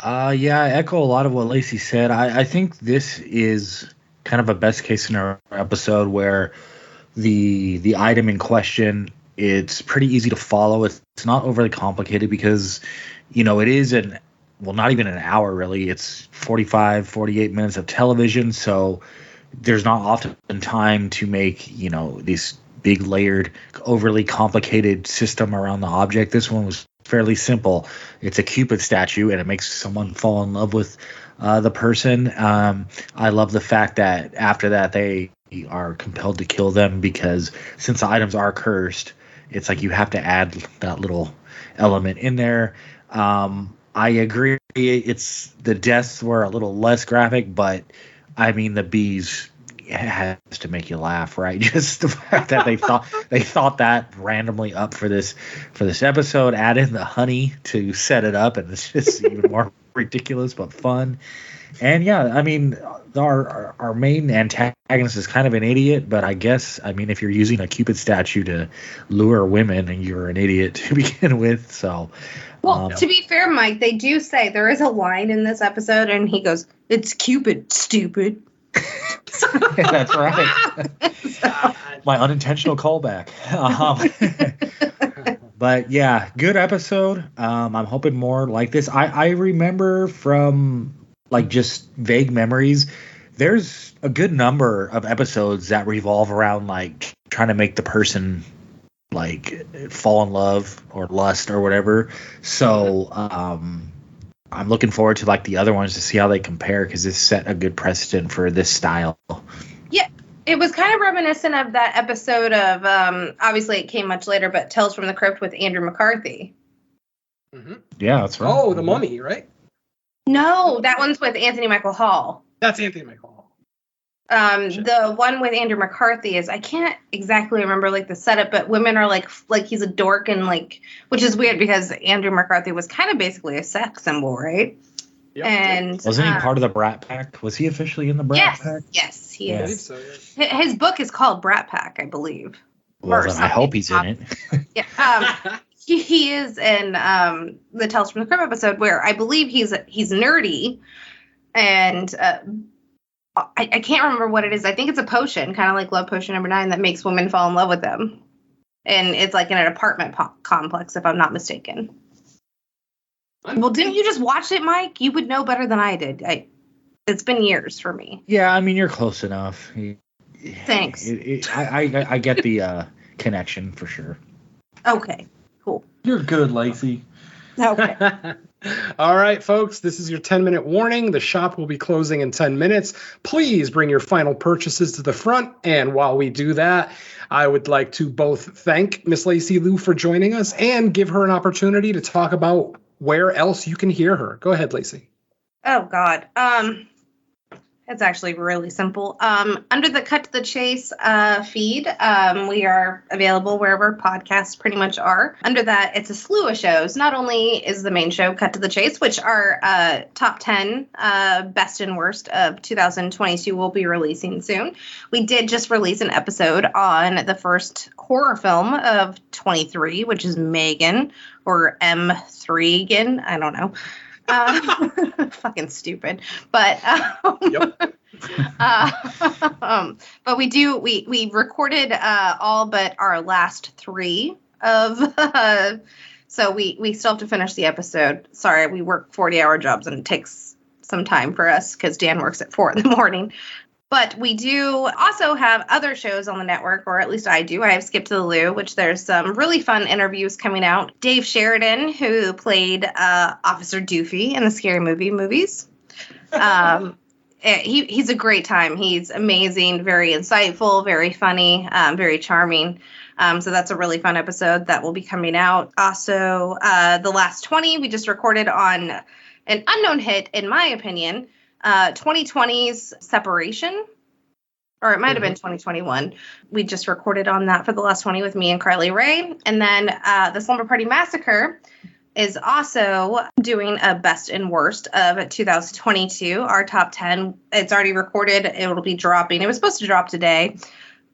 Yeah, I echo a lot of what Lacy said. I think this is kind of a best case scenario episode where the item in question, it's pretty easy to follow. It's not overly complicated because, you know, it is not even an hour really. It's 45, 48 minutes of television. So there's not often time to make, you know, these big layered, overly complicated system around the object. This one was fairly simple. It's a Cupid statue, and it makes someone fall in love with the person. I love the fact that after that they are compelled to kill them, because since the items are cursed, it's like you have to add that little element in there. I agree. It's the deaths were a little less graphic, but I mean the bees has to make you laugh, right? Just the fact that they thought that randomly up for this episode, add in the honey to set it up, and it's just even more ridiculous but fun. And yeah, I mean, our main antagonist is kind of an idiot, but I guess, I mean, if you're using a Cupid statue to lure women, and you're an idiot to begin with, so. Well, to be fair, Mike, they do say there is a line in this episode, and he goes, "It's Cupid, stupid." That's right. My unintentional callback. But yeah, good episode. I'm hoping more like this. I remember from like just vague memories, there's a good number of episodes that revolve around like trying to make the person like fall in love or lust or whatever. So I'm looking forward to like the other ones to see how they compare, because this set a good precedent for this style. Yeah, it was kind of reminiscent of that episode of, obviously it came much later, but Tales from the Crypt with Andrew McCarthy. Mm-hmm. Yeah, that's right. Oh, the Mummy, right? No, that one's with Anthony Michael Hall. That's Anthony Michael Hall. The one with Andrew McCarthy is, I can't exactly remember like the setup, but women are like he's a dork, and like, which is weird because Andrew McCarthy was kind of basically a sex symbol, right? Yep, and wasn't he part of the Brat Pack? Was he officially in the Brat Pack? Yes, he I believe is. so, yeah. His book is called Brat Pack, I believe. Well, then I hope he's in it. Yeah. He is in the Tales from the Crypt episode, where I believe he's nerdy, and I can't remember what it is. I think it's a potion, kind of like Love Potion number 9, that makes women fall in love with them. And it's like in an apartment complex, if I'm not mistaken. Well, didn't you just watch it, Mike? You would know better than I did. It's been years for me. Yeah, I mean, you're close enough. Thanks. I get the connection for sure. Okay, cool. You're good, Lacy. Okay. All right, folks, this is your 10-minute warning. The shop will be closing in 10 minutes. Please bring your final purchases to the front. And while we do that, I would like to both thank Miss Lacy Lou for joining us and give her an opportunity to talk about where else you can hear her. Go ahead, Lacy. Oh, God. It's actually really simple. Under the Cut to the Chase feed, we are available wherever podcasts pretty much are. Under that, it's a slew of shows. Not only is the main show Cut to the Chase, which our top 10 best and worst of 2022 will be releasing soon. We did just release an episode on the first horror film of 23, which is Megan, or M3 again. I don't know. Fucking stupid, but but we recorded all but our last 3 of so we still have to finish the episode. Sorry, we work 40-hour jobs, and it takes some time for us because Dan works at 4 a.m. But we do also have other shows on the network, or at least I do. I have Skip to the Lou, which there's some really fun interviews coming out. Dave Sheridan, who played Officer Doofy in the Scary Movie movies. He's a great time. He's amazing, very insightful, very funny, very charming. So that's a really fun episode that will be coming out. Also, The Last 20, we just recorded on an unknown hit, in my opinion, 2020's Separation. Or it might have been 2021. We just recorded on that for The Last 20 with me and Carly Ray. And then the Slumber Party Massacre is also doing a best and worst of 2022, our top 10. It's already recorded. It will be dropping. It was supposed to drop today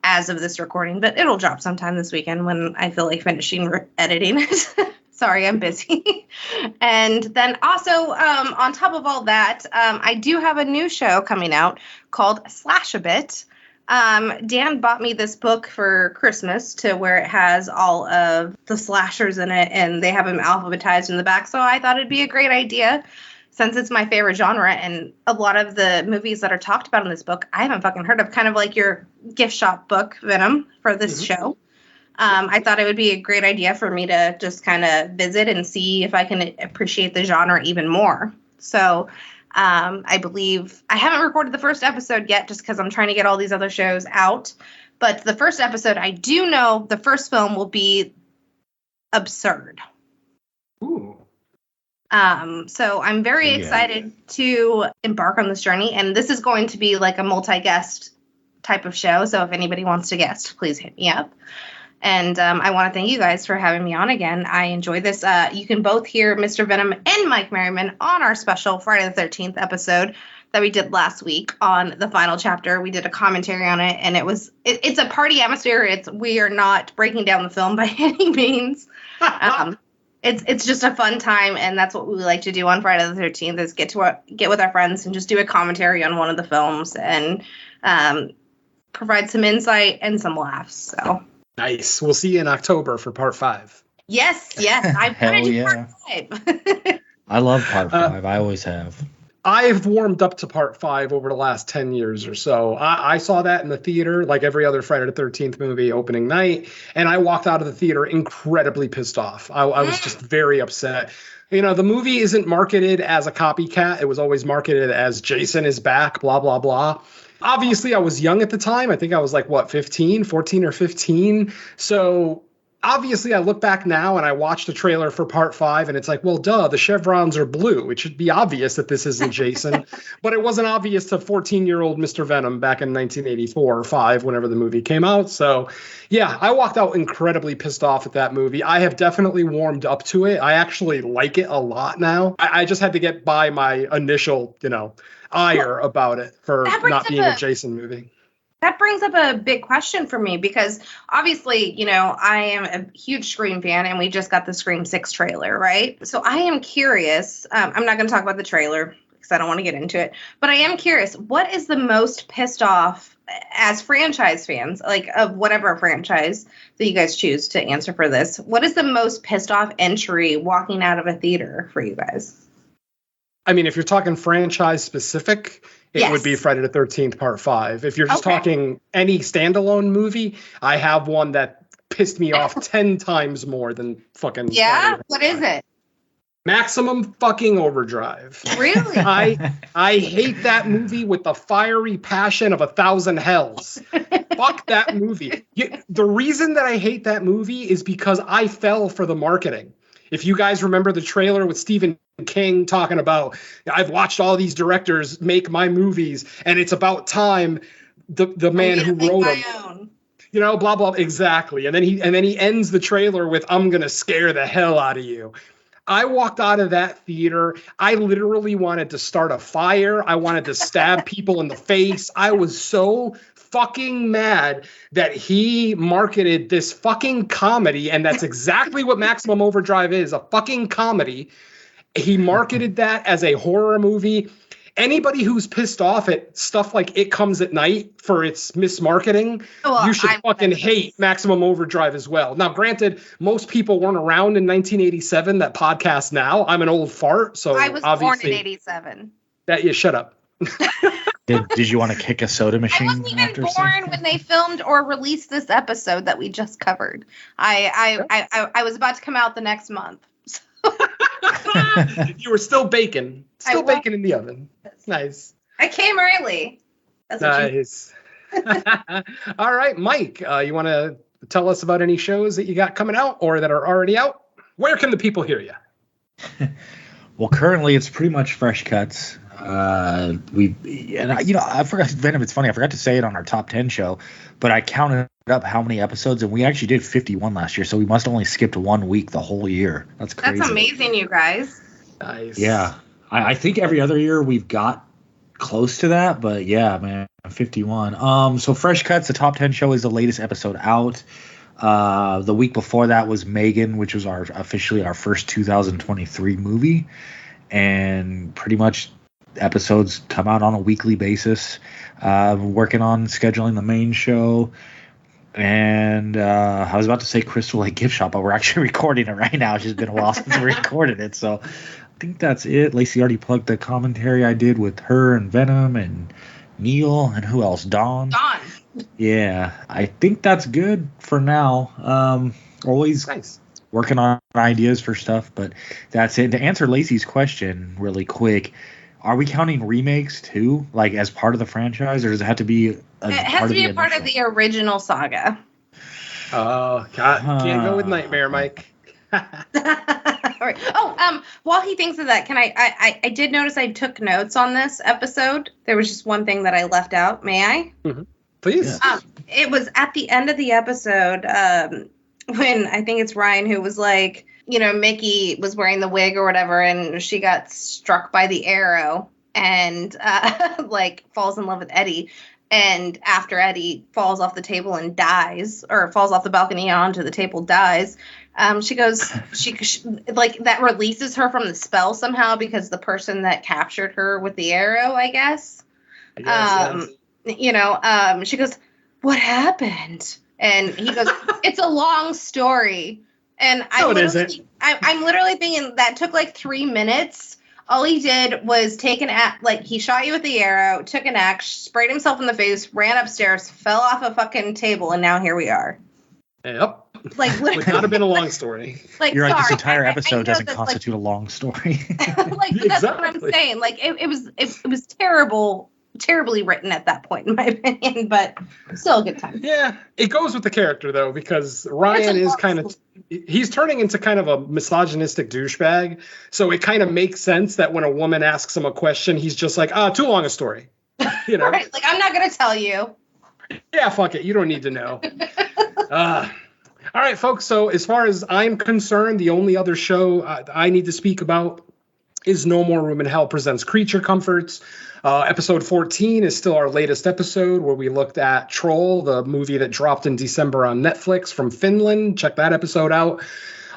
as of this recording, but it'll drop sometime this weekend when I feel like finishing editing it. Sorry, I'm busy. And then also, on top of all that, I do have a new show coming out called Slash a Bit. Dan bought me this book for Christmas to where it has all of the slashers in it, and they have them alphabetized in the back. So I thought it'd be a great idea since it's my favorite genre, and a lot of the movies that are talked about in this book I haven't fucking heard of, kind of like your gift shop book, Venom, for this show. I thought it would be a great idea for me to just kind of visit and see if I can appreciate the genre even more. So I believe I haven't recorded the first episode yet just because I'm trying to get all these other shows out. But the first episode, I do know the first film will be absurd. Ooh. So I'm very excited to embark on this journey. And this is going to be like a multi-guest type of show. So if anybody wants to guest, please hit me up. And I want to thank you guys for having me on again. I enjoyed this. You can both hear Mr. Venom and Mike Maryman on our special Friday the 13th episode that we did last week on the final chapter. We did a commentary on it, and it's a party atmosphere. We are not breaking down the film by any means. It's just a fun time, and that's what we like to do on Friday the 13th is get with our friends and just do a commentary on one of the films and provide some insight and some laughs. So. Nice. We'll see you in October for part 5. Yes. I wanted to do part 5. I love part 5. I always have. I've warmed up to part 5 over the last 10 years or so. I saw that in the theater, like every other Friday the 13th movie opening night, and I walked out of the theater incredibly pissed off. I was just very upset. You know, the movie isn't marketed as a copycat. It was always marketed as Jason is back, blah, blah, blah. Obviously, I was young at the time. I think I was like, 14 or 15. So obviously, I look back now and I watch the trailer for part 5 and it's like, well, duh, the chevrons are blue. It should be obvious that this isn't Jason. But it wasn't obvious to 14-year-old Mr. Venom back in 1984 or 5, whenever the movie came out. So, yeah, I walked out incredibly pissed off at that movie. I have definitely warmed up to it. I actually like it a lot now. I just had to get by my initial, ire about it for not being a Jason movie. That brings up a big question for me because obviously, I am a huge Scream fan and we just got the Scream 6 trailer, right? So I am curious. I'm not going to talk about the trailer because I don't want to get into it, but I am curious. What is the most pissed off as franchise fans, like of whatever franchise that you guys choose to answer for this? What is the most pissed off entry walking out of a theater for you guys? I mean, if you're talking franchise specific, it would be Friday the 13th part 5. If you're just talking any standalone movie, I have one that pissed me off 10 times more than fucking. Yeah? What is it? Maximum fucking Overdrive. Really? I hate that movie with the fiery passion of 1,000 hells. Fuck that movie. The reason that I hate that movie is because I fell for the marketing. If you guys remember the trailer with Stephen King talking about, I've watched all these directors make my movies, and it's about time the man who wrote them, blah blah, exactly. And then he ends the trailer with, "I'm gonna scare the hell out of you." I walked out of that theater. I literally wanted to start a fire. I wanted to stab people in the face. I was so fucking mad that he marketed this fucking comedy, and that's exactly what Maximum Overdrive is, a fucking comedy. He marketed that as a horror movie. Anybody who's pissed off at stuff like It Comes at Night for its mismarketing, you should fucking hate Maximum Overdrive as well. Now, granted, most people weren't around in 1987 that podcast now. I'm an old fart, so I was born in 87. Shut up. Did you want to kick a soda machine? I wasn't even born when they filmed or released this episode that we just covered. I was about to come out the next month. You were still baking. Baking in the oven. Nice. I came early. Nice. All right, Mike, you want to tell us about any shows that you got coming out or that are already out. Where can the people hear you? Well, currently it's pretty much fresh cuts. I forgot Venom. It's funny. I forgot to say it on our top 10 show, but I counted up how many episodes, and we actually did 51 last year. So we must have only skipped 1 week the whole year. That's crazy. That's amazing, you guys. Nice. Yeah, I think every other year we've got close to that, but yeah, man, 51. So fresh cuts. The top 10 show is the latest episode out. The week before that was Megan, which was officially our first 2023 movie, and pretty much episodes come out on a weekly basis. Working on scheduling the main show, and I was about to say Crystal Lake Gift Shop, but we're actually recording it right now. It's just been a while since we recorded it, so I think that's it. Lacey already plugged the commentary I did with her and Venom and Neil and who else? Dawn. Yeah, I think that's good for now. Always nice. Working on ideas for stuff, but that's it. To answer Lacey's question really quick, are we counting remakes too, like as part of the franchise, or does it have to be it has to be a part of the original saga? Oh, can't go with Nightmare, Mike. All right. Oh, while he thinks of that, can I did notice I took notes on this episode. There was just one thing that I left out. May I? Mm-hmm. Please. It was at the end of the episode when I think it's Ryan who was like, Mickey was wearing the wig or whatever, and she got struck by the arrow and falls in love with Eddie. And after Eddie falls off the table and dies, or falls off the balcony onto the table, dies, she goes, she that releases her from the spell somehow because the person that captured her with the arrow, I guess. She goes, "What happened?" And he goes, "It's a long story." And I'm literally thinking that took like 3 minutes. All he did was take he shot you with the arrow, took an axe, sprayed himself in the face, ran upstairs, fell off a fucking table, and now here we are. Yep. Like, would not have been a long story. You're right. This entire episode doesn't constitute a long story. But that's what I'm saying. Like, it was terribly written at that point, in my opinion, but still a good time. Yeah, it goes with the character though, because Ryan is he's turning into kind of a misogynistic douchebag. So it kind of makes sense that when a woman asks him a question, he's just like, too long a story. Right? Like, I'm not gonna tell you. Yeah, fuck it. You don't need to know. All right, folks. So as far as I'm concerned, the only other show I need to speak about is No More Room in Hell presents Creature Comforts. Episode 14 is still our latest episode where we looked at Troll, the movie that dropped in December on Netflix from Finland. Check that episode out.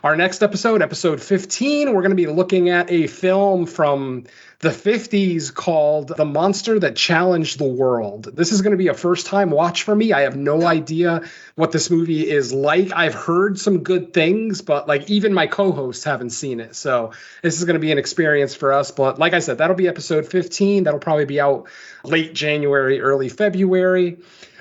Our next episode, episode 15, we're going to be looking at a film from the 50s called The Monster That Challenged the World. This is going to be a first-time watch for me. I have no idea what this movie is like. I've heard some good things, but even my co-hosts haven't seen it. So this is going to be an experience for us. But like I said, that'll be episode 15. That'll probably be out late January, early February.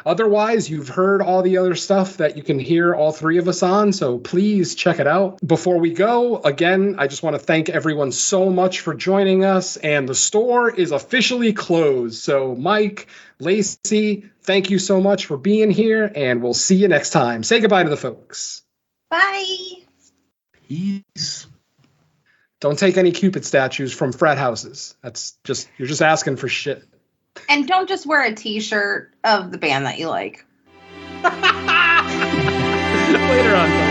Otherwise, you've heard all the other stuff that you can hear all three of us on, so please check it out. Before we go, again, I just want to thank everyone so much for joining us, and the store is officially closed. So Mike, Lacey, thank you so much for being here, and we'll see you next time. Say goodbye to the folks. Bye. Peace. Don't take any Cupid statues from frat houses. You're just asking for shit. And don't just wear a t-shirt of the band that you like. Later on.